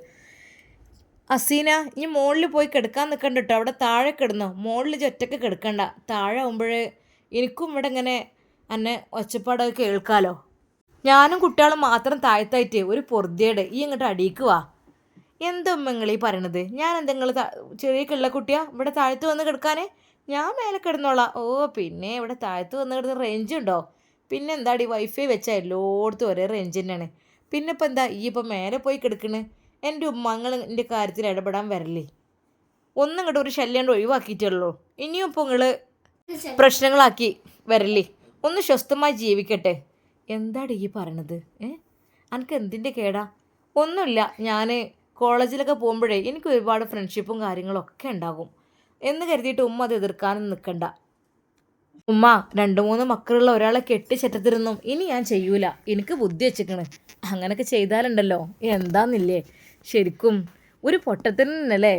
ഹസീന, ഇനി മുകളിൽ പോയി കിടക്കാൻ നിൽക്കണ്ട കേട്ടോ, അവിടെ താഴെ കിടന്നോ, മുകളിൽ ഒറ്റയ്ക്ക് കിടക്കണ്ട, താഴെ ആകുമ്പോഴേ എനിക്കും ഇവിടെ ഇങ്ങനെ എന്നെ ഒച്ചപ്പാടൊക്കെ കേൾക്കാലോ. ഞാനും കുട്ടികളും മാത്രം താഴ്ത്തായിട്ട് ഒരു പൊറുതിയേട്, ഈ ഇങ്ങോട്ട് അടിയിക്ക് വാ. എന്തുമ്മ നിങ്ങൾ ഈ പറയണത്? ഞാൻ എന്തെങ്കിലും ചെറിയ കിള്ളക്കുട്ടിയാ ഇവിടെ താഴത്ത് വന്ന് കിടക്കാൻ? ഞാൻ മേലെ കിടന്നോളാം. പിന്നെ ഇവിടെ താഴത്ത് വന്ന് കിടന്ന് റേഞ്ച് ഉണ്ടോ? പിന്നെ എന്താടി വൈഫൈ വെച്ചാൽ എല്ലായിടത്തും ഒരേ റേഞ്ച് തന്നെയാണ്. പിന്നെ ഇപ്പം എന്താ ഈ ഇപ്പം മേലെ പോയി കിടക്കണ്? എൻ്റെ ഉമ്മങ്ങൾ എൻ്റെ കാര്യത്തിൽ ഇടപെടാൻ വരല്ലേ, ഒന്നും ഇങ്ങോട്ട് ഒരു ശല്യം കൊണ്ട് ഒഴിവാക്കിയിട്ടുള്ളൂ. ഇനിയും ഇപ്പോൾ നിങ്ങൾ പ്രശ്നങ്ങളാക്കി വരല്ലേ, ഒന്ന് സ്വസ്ഥമായി ജീവിക്കട്ടെ. എന്താടി ഈ പറയണത്? എനിക്ക് എന്തിൻ്റെ കേടാ? ഒന്നുമില്ല, ഞാൻ കോളേജിലൊക്കെ പോകുമ്പോഴേ എനിക്ക് ഒരുപാട് ഫ്രണ്ട്ഷിപ്പും കാര്യങ്ങളൊക്കെ ഉണ്ടാകും എന്ന് കരുതിയിട്ട് ഉമ്മ അത് എതിർക്കാനും നിൽക്കണ്ട. ഉമ്മ 2-3 മക്കളുള്ള ഒരാളെ കെട്ടിച്ചെറ്റത്തിരുന്നും ഇനി ഞാൻ ചെയ്യൂല, എനിക്ക് ബുദ്ധി വെച്ചിക്കണ്. അങ്ങനെയൊക്കെ ചെയ്താലുണ്ടല്ലോ എന്താന്നില്ലേ, ശരിക്കും ഒരു പൊട്ടത്തിനല്ലേ.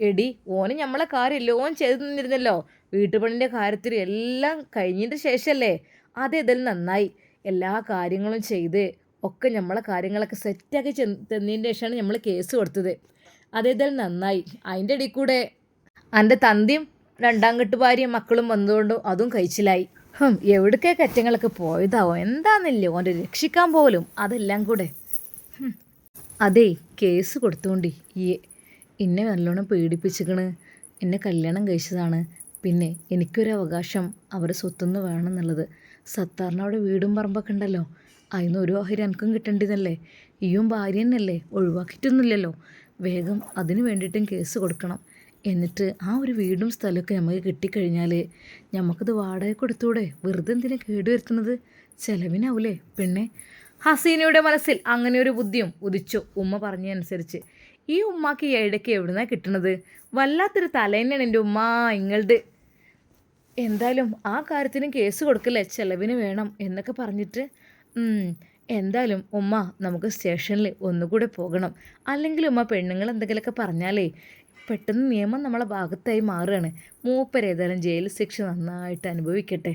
എടി ഓന് നമ്മളെ കാര്യമില്ല, ഓൻ ചെയ്തു തന്നിരുന്നല്ലോ വീട്ടുപണിൻ്റെ കാര്യത്തിൽ എല്ലാം കഴിഞ്ഞതിൻ്റെ ശേഷമല്ലേ. അതേതായാലും നന്നായി, എല്ലാ കാര്യങ്ങളും ചെയ്ത് ഒക്കെ നമ്മളെ കാര്യങ്ങളൊക്കെ സെറ്റാക്കി തന്നതിൻ്റെ ശേഷമാണ് നമ്മൾ കേസ് കൊടുത്തത്. അതേതായാലും നന്നായി. അതിൻ്റെ ഇടയിൽ കൂടെ എൻ്റെ തന്തിയും 2ാം കെട്ട് ഭാര്യയും മക്കളും വന്നതുകൊണ്ടും അതും കഴിച്ചിലായി. എവിടേക്കെ കറ്റങ്ങളൊക്കെ പോയതാവോ എന്താന്നില്ലേ, ഓൻ്റെ രക്ഷിക്കാൻ പോലും അതെല്ലാം കൂടെ. അതേ കേസ് കൊടുത്തോണ്ടി എന്നെ നല്ലോണം പീഡിപ്പിച്ചിക്കണ്, എന്നെ കല്യാണം കഴിച്ചതാണ്, പിന്നെ എനിക്കൊരു അവകാശം അവരുടെ സ്വത്തുനിന്ന് വേണമെന്നുള്ളത്. സത്താറിന് അവിടെ വീടും പറമ്പൊക്കെ ഉണ്ടല്ലോ, അതിന് ഒരു ഓഹരി എനിക്കും കിട്ടേണ്ടതല്ലേ. ഈയും ഭാര്യ തന്നെയല്ലേ, ഒഴിവാക്കിയിട്ടൊന്നുമില്ലല്ലോ. വേഗം അതിന് വേണ്ടിയിട്ടും കേസ് കൊടുക്കണം. എന്നിട്ട് ആ ഒരു വീടും സ്ഥലമൊക്കെ നമുക്ക് കിട്ടിക്കഴിഞ്ഞാൽ നമുക്കത് വാടക കൊടുത്തൂടെ, വെറുതെ എന്തിനാ കേടുവരുത്തുന്നത്, ചിലവിനാവൂലേ പെണ്ണെ. ഹസീനയുടെ മനസ്സിൽ അങ്ങനെ ഒരു ബുദ്ധിയും ഉദിച്ചു. ഉമ്മ പറഞ്ഞതനുസരിച്ച് ഈ ഉമ്മാക്ക് ഈ ഇടയ്ക്ക് എവിടുന്നാണ് കിട്ടണത്, വല്ലാത്തൊരു തലേന്നാണ് എൻ്റെ ഉമ്മ ഇങ്ങളുടെ. എന്തായാലും ആ കാര്യത്തിനും കേസ് കൊടുക്കല്ലേ, ചിലവിന് വേണം എന്നൊക്കെ പറഞ്ഞിട്ട് എന്തായാലും ഉമ്മ നമുക്ക് സ്റ്റേഷനിൽ ഒന്നുകൂടെ പോകണം. അല്ലെങ്കിൽ ഉമ്മ പെണ്ണുങ്ങൾ എന്തെങ്കിലുമൊക്കെ പറഞ്ഞാലേ പെട്ടെന്ന് നിയമം നമ്മളെ ഭാഗത്തായി മാറുകയാണ്. മൂപ്പരേതായാലും ജയിൽ ശിക്ഷ നന്നായിട്ട് അനുഭവിക്കട്ടെ.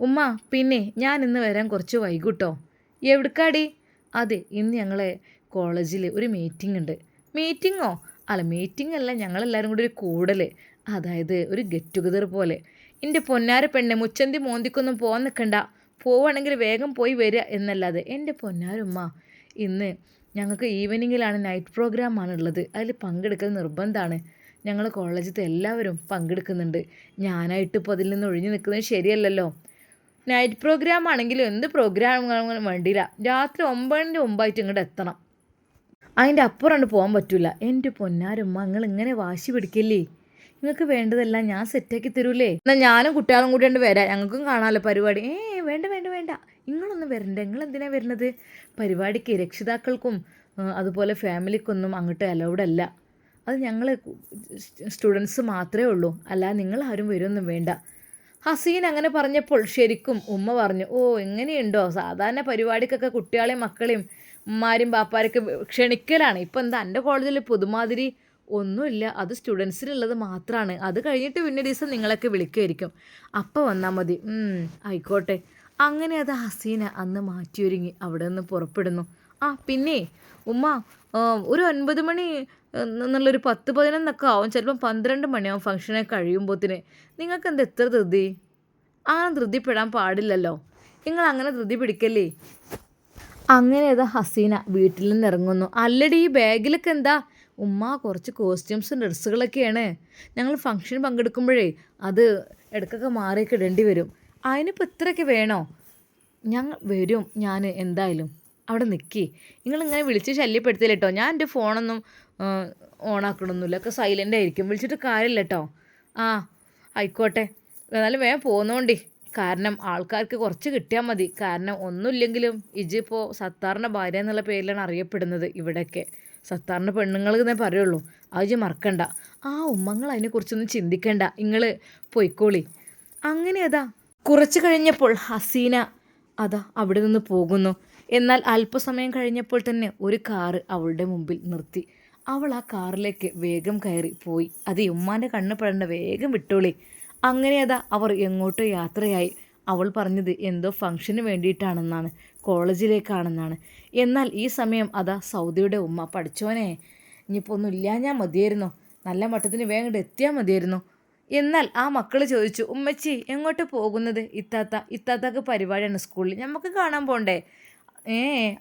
ഉമ്മ പിന്നെ ഞാൻ ഇന്ന് വരാൻ കുറച്ച് വൈകൂട്ടോ. എവിടേക്കാടി? അതെ, ഇന്ന് ഞങ്ങളെ കോളേജിൽ ഒരു മീറ്റിംഗ് ഉണ്ട്. മീറ്റിങ്ങോ? അല്ല മീറ്റിംഗ് അല്ല, ഞങ്ങളെല്ലാവരും കൂടി ഒരു കൂടൽ, അതായത് ഒരു ഗെറ്റ് ടുഗദർ പോലെ. എൻ്റെ പൊന്നാര പെണ്ണെ മുച്ചന്തി മോന്തിക്കൊന്നും പോകാൻ നിൽക്കണ്ട, പോവുകയാണെങ്കിൽ വേഗം പോയി വരിക എന്നല്ലാതെ. എൻ്റെ പൊന്നാരുമ്മ, ഇന്ന് ഞങ്ങൾക്ക് ഈവനിങ്ങിലാണ് നൈറ്റ് പ്രോഗ്രാമാണ് ഉള്ളത്, അതിൽ പങ്കെടുക്കൽ നിർബന്ധമാണ്. ഞങ്ങൾ കോളേജിലത്തെ എല്ലാവരും പങ്കെടുക്കുന്നുണ്ട്. ഞാനായിട്ട് ഇപ്പോൾ അതിൽ നിന്ന് ഒഴിഞ്ഞു നിൽക്കുന്നത് ശരിയല്ലല്ലോ. നൈറ്റ് പ്രോഗ്രാം ആണെങ്കിലും എന്ത് പ്രോഗ്രാമുകളും വേണ്ടിയില്ല, രാത്രി 9ൻ്റെ മുമ്പായിട്ട് ഇങ്ങോട്ട് എത്തണം. അതിൻ്റെ അപ്പുറം പോകാൻ പറ്റില്ല. എൻ്റെ പൊന്നാരുമ്മ, നിങ്ങൾ ഇങ്ങനെ വാശി പിടിക്കല്ലേ, നിങ്ങൾക്ക് വേണ്ടതെല്ലാം ഞാൻ സെറ്റാക്കി തരൂലേ. എന്നാൽ ഞാനും കുട്ടികളും കൂടി ഉണ്ട് വരാം, ഞങ്ങൾക്കും കാണാമല്ലോ പരിപാടി. വേണ്ട വേണ്ട വേണ്ട, നിങ്ങളൊന്നും വരണ്ട. നിങ്ങൾ എന്തിനാണ് വരുന്നത്? പരിപാടിക്ക് രക്ഷിതാക്കൾക്കും അതുപോലെ ഫാമിലിക്കൊന്നും അങ്ങോട്ട് അലൗഡ് അല്ല. അത് ഞങ്ങൾ സ്റ്റുഡൻസ് മാത്രമേ ഉള്ളൂ, അല്ല നിങ്ങൾ ആരും വരുമൊന്നും വേണ്ട. ഹസീൻ അങ്ങനെ പറഞ്ഞപ്പോൾ ശരിക്കും ഉമ്മ പറഞ്ഞു, ഓ എങ്ങനെയുണ്ടോ, സാധാരണ പരിപാടിക്കൊക്കെ കുട്ടികളെയും മക്കളെയും ഉമ്മാരും ബാപ്പാരൊക്കെ ക്ഷണിക്കലാണ്. ഇപ്പം എന്താ എൻ്റെ കോളേജിൽ പുതുമാതിരി ഒന്നുമില്ല, അത് സ്റ്റുഡൻസിനുള്ളത് മാത്രമാണ്. അത് കഴിഞ്ഞിട്ട് പിന്നെ ദിവസം നിങ്ങളൊക്കെ വിളിക്കുമായിരിക്കും, അപ്പോൾ വന്നാൽ മതി. ആയിക്കോട്ടെ. അങ്ങനെ അത് ഹസീന അന്ന് മാറ്റിയൊരുങ്ങി അവിടെ നിന്ന് പുറപ്പെടുന്നു. പിന്നെ ഉമ്മ ഒരു 9 മണി എന്നുള്ളൊരു 10-11 ആവും, ചിലപ്പം 12 മണിയാവും ഫംഗ്ഷനെ കഴിയുമ്പോഴത്തിന്. നിങ്ങൾക്ക് എന്താ എത്ര ധൃതി? അങ്ങനെ ധൃതിപ്പെടാൻ പാടില്ലല്ലോ, നിങ്ങൾ അങ്ങനെ ധൃതി പിടിക്കല്ലേ. അങ്ങനെ അത് ഹസീന വീട്ടിൽ നിന്ന് ഇറങ്ങുന്നു. അല്ലടി ഈ ബാഗിലൊക്കെ എന്താ? ഉമ്മ കുറച്ച് കോസ്റ്റ്യൂംസും ഡ്രസ്സുകളൊക്കെയാണ്, ഞങ്ങൾ ഫംഗ്ഷൻ പങ്കെടുക്കുമ്പോഴേ അത് ഇടയ്ക്കൊക്കെ മാറിയൊക്കെ ഇടേണ്ടി വരും. അതിനിപ്പോൾ ഇത്രയൊക്കെ വേണോ? ഞാൻ എന്തായാലും അവിടെ നിൽക്കി, നിങ്ങളിങ്ങനെ വിളിച്ച് ശല്യപ്പെടുത്തില്ല കേട്ടോ. ഞാൻ എൻ്റെ ഫോണൊന്നും ഓണാക്കണമൊന്നുമില്ല, ഒക്കെ സൈലൻ്റ് ആയിരിക്കും, വിളിച്ചിട്ട് കാര്യമില്ല കേട്ടോ. ആയിക്കോട്ടെ, എന്നാലും വേഗം പോന്നോണ്ടി, കാരണം ആൾക്കാർക്ക് കുറച്ച് കിട്ടിയാൽ മതി. കാരണം ഒന്നുമില്ലെങ്കിലും ഇജിപ്പോൾ സത്താറിൻ്റെ ഭാര്യ എന്നുള്ള പേരിലാണ് അറിയപ്പെടുന്നത് ഇവിടെയൊക്കെ. സത്താറിൻ്റെ പെണ്ണുങ്ങൾ എന്നേ പറയുള്ളൂ, അത് ഇജ് മറക്കണ്ട. ഉമ്മങ്ങൾ അതിനെക്കുറിച്ചൊന്നും ചിന്തിക്കണ്ട, നിങ്ങൾ പൊയ്ക്കോളി. അങ്ങനെ കുറച്ച് കഴിഞ്ഞപ്പോൾ ഹസീന അവിടെ നിന്ന് പോകുന്നു. എന്നാൽ അല്പസമയം കഴിഞ്ഞപ്പോൾ തന്നെ ഒരു കാറ് അവളുടെ മുമ്പിൽ നിർത്തി. അവൾ ആ കാറിലേക്ക് വേഗം കയറി പോയി. അത് ഉമ്മാൻ്റെ കണ്ണ് പെടേണ്ട, വേഗം വിട്ടോളി. അങ്ങനെ അവർ എങ്ങോട്ടോ യാത്രയായി. അവൾ പറഞ്ഞത് എന്തോ ഫംഗ്ഷന് വേണ്ടിയിട്ടാണെന്നാണ്, കോളേജിലേക്കാണെന്നാണ്. എന്നാൽ ഈ സമയം സൗദിയുടെ ഉമ്മ, പഠിച്ചോനെ ഇനിയിപ്പോൾ ഒന്നും ഇല്ലാഞ്ഞാൽ മതിയായിരുന്നു, നല്ല മട്ടത്തിന് വേഗം എത്തിയാൽ മതിയായിരുന്നു. എന്നാൽ ആ മക്കൾ ചോദിച്ചു, ഉമ്മച്ചി എങ്ങോട്ട് പോകുന്നത്? ഇത്താത്താക്ക് പരിപാടിയാണ് സ്കൂളിൽ, നമുക്ക് കാണാൻ പോണ്ടേ?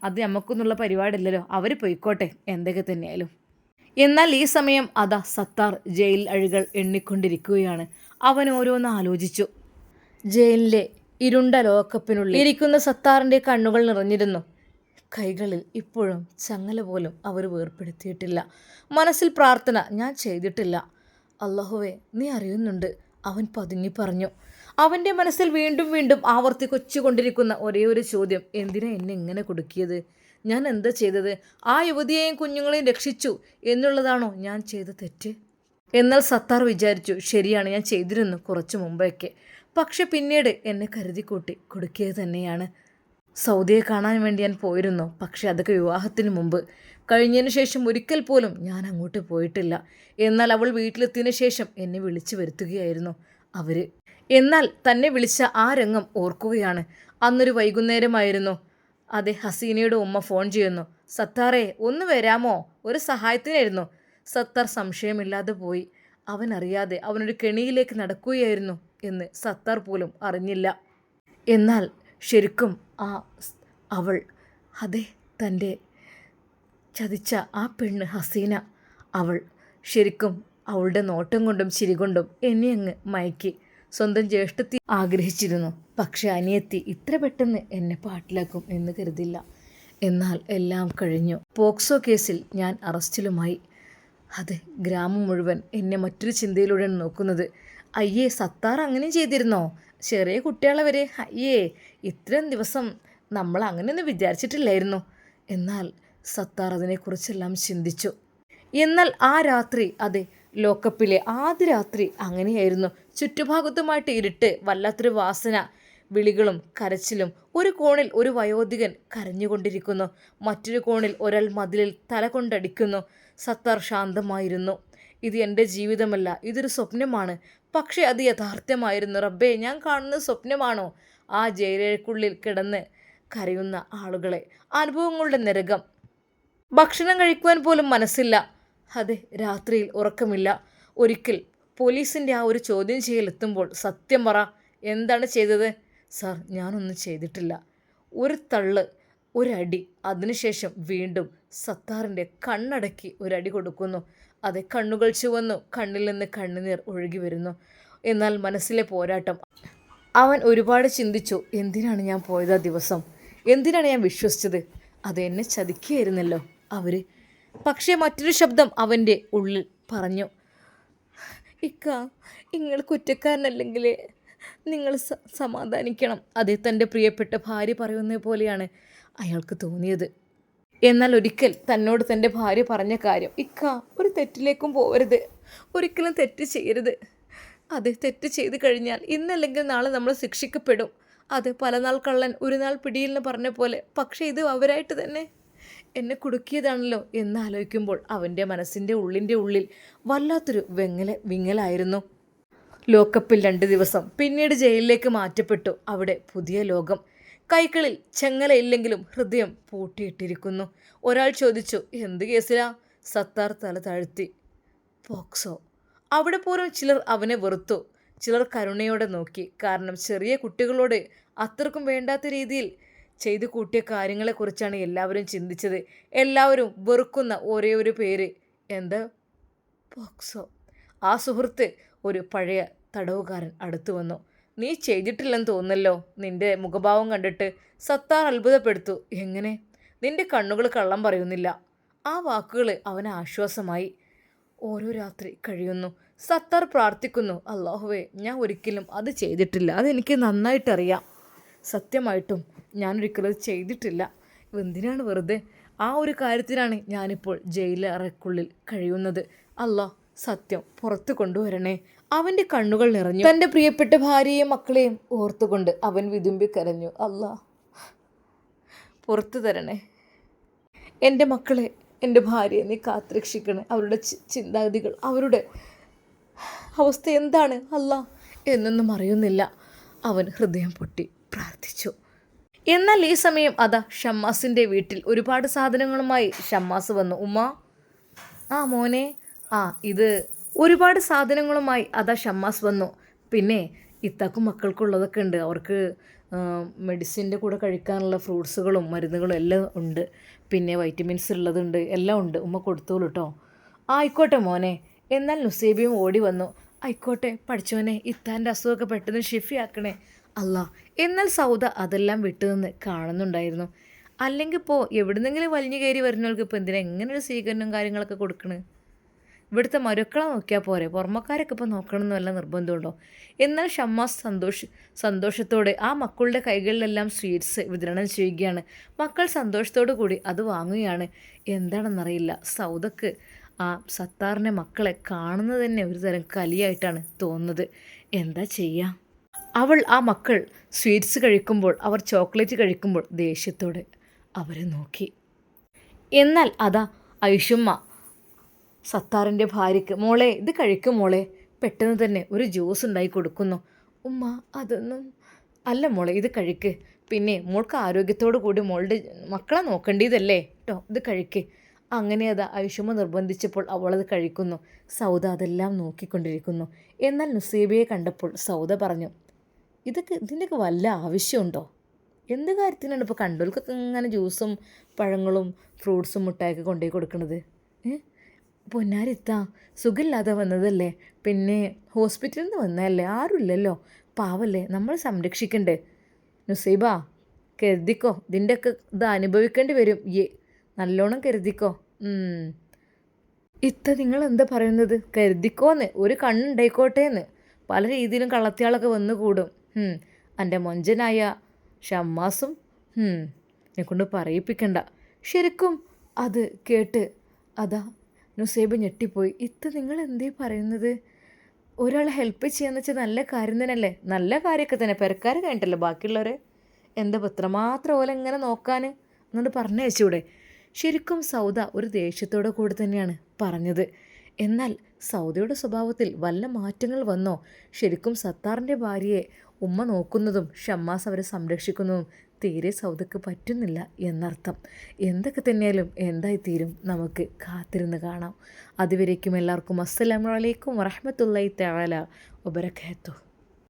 അത് നമുക്കൊന്നുള്ള പരിപാടിയില്ലല്ലോ, അവർ പോയിക്കോട്ടെ എന്തൊക്കെ തന്നെയായാലും. എന്നാൽ ഈ സമയം സത്താർ ജയിൽ അഴികൾ എണ്ണിക്കൊണ്ടിരിക്കുകയാണ്. അവൻ ഓരോന്ന് ആലോചിച്ചു. ജയിലിലെ ഇരുണ്ട ലോക്കപ്പിനുള്ളിൽ ഇരിക്കുന്ന സത്താറിൻ്റെ കണ്ണുകൾ നിറഞ്ഞിരുന്നു. കൈകളിൽ ഇപ്പോഴും ചങ്ങല പോലും അവർ വേർപ്പെടുത്തിയിട്ടില്ല. മനസ്സിൽ പ്രാർത്ഥന, ഞാൻ ചെയ്തിട്ടില്ല, അല്ലാഹുവേ നീ അറിയുന്നുണ്ട്, അവൻ പതുങ്ങി പറഞ്ഞു. അവൻ്റെ മനസ്സിൽ വീണ്ടും വീണ്ടും ആവർത്തിക്കൊണ്ടിരിക്കുന്ന ഒരേ ഒരു ചോദ്യം, എന്തിനാ എന്നെ ഇങ്ങനെ കുടുക്കിയത്? ഞാൻ എന്താ ചെയ്തത്? ആ യുവതിയെയും കുഞ്ഞുങ്ങളെയും രക്ഷിച്ചു എന്നുള്ളതാണോ ഞാൻ ചെയ്ത തെറ്റ്? എന്നാൽ സത്താർ വിചാരിച്ചു, ശരിയാണ്, ഞാൻ ചെയ്തിരുന്നു കുറച്ച് മുമ്പൊക്കെ, പക്ഷെ പിന്നീട് എന്നെ കരുതിക്കൂട്ടി കൊടുക്കിയത് തന്നെയാണ്. സൗദിയെ കാണാൻ വേണ്ടി ഞാൻ പോയിരുന്നു. പക്ഷെ അതൊക്കെ വിവാഹത്തിന് മുമ്പ്. കഴിഞ്ഞതിന് ശേഷം ഒരിക്കൽ പോലും ഞാൻ അങ്ങോട്ട് പോയിട്ടില്ല. എന്നാൽ അവൾ വീട്ടിലെത്തിയതിന് ശേഷം എന്നെ വിളിച്ചു വരുത്തുകയായിരുന്നു അവർ. എന്നാൽ തന്നെ വിളിച്ച ആ രംഗം ഓർക്കുകയാണ്. അന്നൊരു വൈകുന്നേരമായിരുന്നു. അതെ, ഹസീനയുടെ ഉമ്മ ഫോൺ ചെയ്യുന്നു. സത്താറേ, ഒന്ന് വരാമോ, ഒരു സഹായത്തിനായിരുന്നു. സത്താർ സംശയമില്ലാതെ പോയി. അവനറിയാതെ അവനൊരു കെണിയിലേക്ക് നടക്കുകയായിരുന്നു എന്ന് സത്താർ പോലും അറിഞ്ഞില്ല. എന്നാൽ ശരിക്കും അവൾ, അതെ, തൻ്റെ ചതിച്ച ആ പെണ്ണ് ഹസീന, അവൾ ശരിക്കും അവളുടെ നോട്ടം കൊണ്ടും ചിരി കൊണ്ടും എന്നെ അങ്ങ് മയക്കി. സ്വന്തം ജ്യേഷ്ഠത്തി ആഗ്രഹിച്ചിരുന്നു. പക്ഷെ അനിയത്തി ഇത്ര പെട്ടെന്ന് എന്നെ പാട്ടിലാക്കും എന്ന് കരുതില്ല. എന്നാൽ എല്ലാം കഴിഞ്ഞു. പോക്സോ കേസിൽ ഞാൻ അറസ്റ്റിലുമായി. അതെ, ഗ്രാമം മുഴുവൻ എന്നെ മറ്റൊരു ചിന്തയിലൂടെയാണ് നോക്കുന്നത്. അയ്യേ, സത്താർ അങ്ങനെ ചെയ്തിരുന്നോ? ചെറിയ കുട്ടികളെ വരെ, അയ്യേ, ഇത്രയും ദിവസം നമ്മൾ അങ്ങനെയൊന്നും വിചാരിച്ചിട്ടില്ലായിരുന്നു. എന്നാൽ സത്താർ അതിനെക്കുറിച്ചെല്ലാം ചിന്തിച്ചു. എന്നാൽ ആ രാത്രി, അതെ, ലോക്കപ്പിലെ ആദ്യ രാത്രി അങ്ങനെയായിരുന്നു. ചുറ്റുഭാഗത്തുമായിട്ട് ഇരുട്ട്, വല്ലാത്തൊരു വാസന, വിളികളും കരച്ചിലും. ഒരു കോണിൽ ഒരു വയോധികൻ കരഞ്ഞുകൊണ്ടിരിക്കുന്നു. മറ്റൊരു കോണിൽ ഒരാൾ മതിലിൽ തല കൊണ്ടടിക്കുന്നു. സത്താർ ശാന്തമായിരുന്നു. ഇത് എൻ്റെ ജീവിതമല്ല, ഇതൊരു സ്വപ്നമാണ്. പക്ഷേ അത് യഥാർത്ഥമായിരുന്നു. റബ്ബേ, ഞാൻ കാണുന്നത് സ്വപ്നമാണോ? ആ ജയിലേക്കുള്ളിൽ കിടന്ന് കരയുന്ന ആളുകളെ, അനുഭവങ്ങളുടെ നരകം. ഭക്ഷണം കഴിക്കുവാൻ പോലും മനസ്സില്ല. അതെ, രാത്രിയിൽ ഉറക്കമില്ല. ഒരിക്കൽ പോലീസിൻ്റെ ആ ഒരു ചോദ്യം ചെയ്യലെത്തുമ്പോൾ, സത്യം പറ, എന്താണ് ചെയ്തത്? സാർ, ഞാനൊന്നും ചെയ്തിട്ടില്ല. ഒരു തള്ള്, ഒരടി, അതിനുശേഷം വീണ്ടും സത്താറിൻ്റെ കണ്ണടക്കി ഒരടി കൊടുക്കുന്നു. അതെ, കണ്ണുകൾ ചുവന്നു, കണ്ണിൽ നിന്ന് കണ്ണുനീർ ഒഴുകി വരുന്നു. എന്നാൽ മനസ്സിലെ പോരാട്ടം. അവൻ ഒരുപാട് ചിന്തിച്ചു. എന്തിനാണ് ഞാൻ പോയത് ആ ദിവസം? എന്തിനാണ് ഞാൻ വിശ്വസിച്ചത്? അത് എന്നെ ചതിക്കുകയായിരുന്നല്ലോ അവർ. പക്ഷേ മറ്റൊരു ശബ്ദം അവൻ്റെ ഉള്ളിൽ പറഞ്ഞു, ഇക്ക, നിങ്ങൾ കുറ്റക്കാരനല്ലെങ്കിൽ നിങ്ങൾ സമാധാനിക്കണം. അതേ, തൻ്റെ പ്രിയപ്പെട്ട ഭാര്യ പറയുന്നത് പോലെയാണ് അയാൾക്ക് തോന്നിയത്. എന്നാൽ ഒരിക്കൽ തന്നോട് തൻ്റെ ഭാര്യ പറഞ്ഞ കാര്യം, ഇക്ക, ഒരു തെറ്റിലേക്കും പോകരുത്, ഒരിക്കലും തെറ്റ് ചെയ്യരുത്. അതെ, തെറ്റ് ചെയ്ത് കഴിഞ്ഞാൽ ഇന്നല്ലെങ്കിൽ നാളെ നമ്മൾ ശിക്ഷിക്കപ്പെടും. അത് പല നാൾ കള്ളൻ ഒരു നാൾ പിടിയിൽ എന്ന് പറഞ്ഞ പോലെ. പക്ഷേ ഇത് അവരായിട്ട് തന്നെ എന്നെ കുടുക്കിയതാണല്ലോ എന്നാലോചിക്കുമ്പോൾ അവൻ്റെ മനസ്സിൻ്റെ ഉള്ളിൽ വല്ലാത്തൊരു വിങ്ങലായിരുന്നു. ലോക്കപ്പിൽ 2 ദിവസം, പിന്നീട് ജയിലിലേക്ക് മാറ്റപ്പെട്ടു. അവിടെ പുതിയ ലോകം. കൈകളിൽ ചെങ്ങലയില്ലെങ്കിലും ഹൃദയം പൂട്ടിയിട്ടിരിക്കുന്നു. ഒരാൾ ചോദിച്ചു, എന്ത് കേസിലാ? സത്താർ തല താഴ്ത്തി, പോക്സോ. അവിടെ പോലും ചിലർ അവനെ വെറുത്തു, ചിലർ കരുണയോടെ നോക്കി. കാരണം ചെറിയ കുട്ടികളോട് അത്രക്കും വേണ്ടാത്ത രീതിയിൽ ചെയ്തു കൂട്ടിയ കാര്യങ്ങളെക്കുറിച്ചാണ് എല്ലാവരും ചിന്തിച്ചത്. എല്ലാവരും വെറുക്കുന്ന ഒരേ ഒരു പേര്, എന്താ? പോക്സോ. ആ സുഹൃത്ത്, ഒരു പഴയ തടവുകാരൻ, അടുത്തു വന്നു. നീ ചെയ്തിട്ടില്ലെന്ന് തോന്നുന്നല്ലോ, നിന്റെ മുഖഭാവം കണ്ടിട്ട്. സത്താർ അത്ഭുതപ്പെടുത്തു. എങ്ങനെ? നിന്റെ കണ്ണുകൾ കള്ളം പറയുന്നില്ല. ആ വാക്കുകൾ അവന് ആശ്വാസമായി. ഓരോ രാത്രി കഴിയുന്നു. സത്താർ പ്രാർത്ഥിക്കുന്നു, അല്ലാഹുവേ, ഞാൻ ഒരിക്കലും അത് ചെയ്തിട്ടില്ല. അതെനിക്ക് നന്നായിട്ടറിയാം. സത്യമായിട്ടും ഞാനൊരിക്കലും അത് ചെയ്തിട്ടില്ല. എന്തിനാണ് വെറുതെ? ആ ഒരു കാര്യത്തിനാണ് ഞാനിപ്പോൾ ജയിലറയ്ക്കുള്ളിൽ കഴിയുന്നത്. അല്ലാഹ്, സത്യം പുറത്തു കൊണ്ടുവരണേ. അവൻ്റെ കണ്ണുകൾ നിറഞ്ഞു. തൻ്റെ പ്രിയപ്പെട്ട ഭാര്യയെയും മക്കളെയും ഓർത്തുകൊണ്ട് അവൻ വിതുമ്പി കരഞ്ഞു, അല്ലാഹ്, പുറത്തു തരണേ. എൻ്റെ മക്കളെ, എൻ്റെ ഭാര്യയെ നീ കാത്തുരക്ഷിക്കണേ. അവരുടെ ചിന്താഗതികൾ, അവരുടെ അവസ്ഥ എന്താണ് അല്ലാഹ് എന്നൊന്നും അറിയുന്നില്ല. അവൻ ഹൃദയം പൊട്ടി പ്രാർത്ഥിച്ചു. എന്നാൽ ഈ സമയം അതാ ഷമ്മാസിൻ്റെ വീട്ടിൽ ഒരുപാട് സാധനങ്ങളുമായി ഷമ്മാസ് വന്നു. ഉമ്മ, ആ മോനെ, ഇത് ഒരുപാട് സാധനങ്ങളുമായി അതാ ഷമ്മാസ് വന്നു. പിന്നെ ഇത്താക്കും മക്കൾക്കുള്ളതൊക്കെ ഉണ്ട്. അവർക്ക് മെഡിസിൻ്റെ കൂടെ കഴിക്കാനുള്ള ഫ്രൂട്ട്സുകളും മരുന്നുകളും എല്ലാം ഉണ്ട്. പിന്നെ വൈറ്റമിൻസ് ഉള്ളതുണ്ട്, എല്ലാം ഉണ്ട്. ഉമ്മ കൊടുത്തോളൂ കേട്ടോ. ആയിക്കോട്ടെ മോനെ. എന്നാൽ നുസൈബയും ഓടി വന്നു. ആയിക്കോട്ടെ പഠിച്ചോനെ, ഇത്താൻ്റെ അസുഖമൊക്കെ പെട്ടെന്ന് ഷിഫിയാക്കണേ അല്ലാ. എന്നാൽ സൗദ അതെല്ലാം വിട്ടുനിന്ന് കാണുന്നുണ്ടായിരുന്നു. അല്ലെങ്കിൽ ഇപ്പോൾ എവിടുന്നെങ്കിലും വലിഞ്ഞു കയറി വരുന്നവർക്ക് ഇപ്പോൾ എന്തിനാ എങ്ങനൊരു സ്വീകരണവും കാര്യങ്ങളൊക്കെ കൊടുക്കണേ? ഇവിടുത്തെ മരുക്കളെ നോക്കിയാൽ പോരെ, പുറമക്കാരൊക്കെ ഇപ്പോൾ നോക്കണമെന്ന് വല്ല നിർബന്ധമുണ്ടോ? എന്നാൽ ഷമ്മാസ് സന്തോഷത്തോടെ ആ മക്കളുടെ കൈകളിലെല്ലാം സ്വീറ്റ്സ് വിതരണം ചെയ്യുകയാണ്. മക്കൾ സന്തോഷത്തോടു കൂടി അത് വാങ്ങുകയാണ്. എന്താണെന്നറിയില്ല, സൗദക്ക് ആ സത്താറിൻ്റെ മക്കളെ കാണുന്നത് തന്നെ ഒരു തരം കലിയായിട്ടാണ് തോന്നുന്നത്. എന്താ ചെയ്യുക? അവൾ ആ മക്കൾ സ്വീറ്റ്സ് കഴിക്കുമ്പോൾ, അവർ ചോക്ലേറ്റ് കഴിക്കുമ്പോൾ ദേഷ്യത്തോടെ അവരെ നോക്കി. എന്നാൽ അതാ ഐഷുമ്മ സത്താറിൻ്റെ ഭാര്യയ്ക്ക് മോളെ ഇത് കഴിക്കും മോളെ, പെട്ടെന്ന് തന്നെ ഒരു ജ്യൂസ് ഉണ്ടായി കൊടുക്കുന്നു. ഉമ്മ അതൊന്നും അല്ല മോളെ ഇത് കഴിക്ക്, പിന്നെ മോൾക്ക് ആരോഗ്യത്തോടു കൂടി മോളുടെ മക്കളെ നോക്കേണ്ടതല്ലേ കേട്ടോ, ഇത് കഴിക്ക്. അങ്ങനെ അതാ ഐഷുമ്മ നിർബന്ധിച്ചപ്പോൾ അവളത് കഴിക്കുന്നു. സൗദ അതെല്ലാം നോക്കിക്കൊണ്ടിരിക്കുന്നു. എന്നാൽ നുസൈബയെ കണ്ടപ്പോൾ സൗദ പറഞ്ഞു, ഇതിൻ്റെയൊക്കെ വല്ല ആവശ്യമുണ്ടോ? എന്ത് കാര്യത്തിനാണ് ഇപ്പോൾ കണ്ടോൽക്കൊക്കെ ഇങ്ങനെ ജ്യൂസും പഴങ്ങളും ഫ്രൂട്ട്സും മുട്ടായൊക്കെ കൊണ്ടുപോയി കൊടുക്കുന്നത്? പൊന്നാരിത്താ സുഖമില്ലാതെ വന്നതല്ലേ, പിന്നെ ഹോസ്പിറ്റലിൽ നിന്ന് വന്നതല്ലേ, ആരുമില്ലല്ലോ, പാവല്ലേ, നമ്മൾ സംരക്ഷിക്കണ്ടേ? നുസൈബ കരുതിക്കോ, ഇതിൻ്റെയൊക്കെ ഇത് അനുഭവിക്കേണ്ടി വരും, നല്ലോണം കരുതിക്കോ. നിങ്ങൾ എന്താ പറയുന്നത്? കരുതിക്കോന്ന്, ഒരു കണ്ണുണ്ടായിക്കോട്ടേന്ന്. പല രീതിയിലും കള്ളത്തിയാളൊക്കെ വന്നു കൂടും. എൻ്റെ മൊഞ്ചനായ ഷമ്മാസും എന്നെക്കൊണ്ട് പറയിപ്പിക്കണ്ട. ശരിക്കും അത് കേട്ട് അതാ നുസൈബ ഞെട്ടിപ്പോയി. നിങ്ങൾ എന്തേ പറയുന്നത്? ഒരാളെ ഹെൽപ്പ് ചെയ്യാന്ന് വെച്ചാൽ നല്ല കാര്യം തന്നെയല്ലേ? നല്ല കാര്യമൊക്കെ തന്നെ, പെരക്കാർ കഴിഞ്ഞിട്ടല്ലേ ബാക്കിയുള്ളവരെ. എന്താ എത്രമാത്രം ഓലെ ഇങ്ങനെ നോക്കാൻ എന്നോട് പറഞ്ഞയച്ചൂടെ? ശരിക്കും സൗദ ഒരു ദേഷ്യത്തോടെ കൂടെ തന്നെയാണ് പറഞ്ഞത്. എന്നാൽ സൗദയുടെ സ്വഭാവത്തിൽ വല്ല മാറ്റങ്ങൾ വന്നോ? ശരിക്കും സത്താറിൻ്റെ ഭാര്യയെ ഉമ്മ നോക്കുന്നതും ഷമ്മാസ് അവരെ സംരക്ഷിക്കുന്നതും തീരെ സൗദക്ക് പറ്റുന്നില്ല എന്നർത്ഥം. എന്തൊക്കെ തന്നെയാലും എന്തായിത്തീരും നമുക്ക് കാത്തിരുന്ന് കാണാം. അതുവരേക്കും എല്ലാവർക്കും അസ്സലാമു അലൈക്കും വറഹ്മത്തുള്ളാഹി തആല വബറകാതുഹു.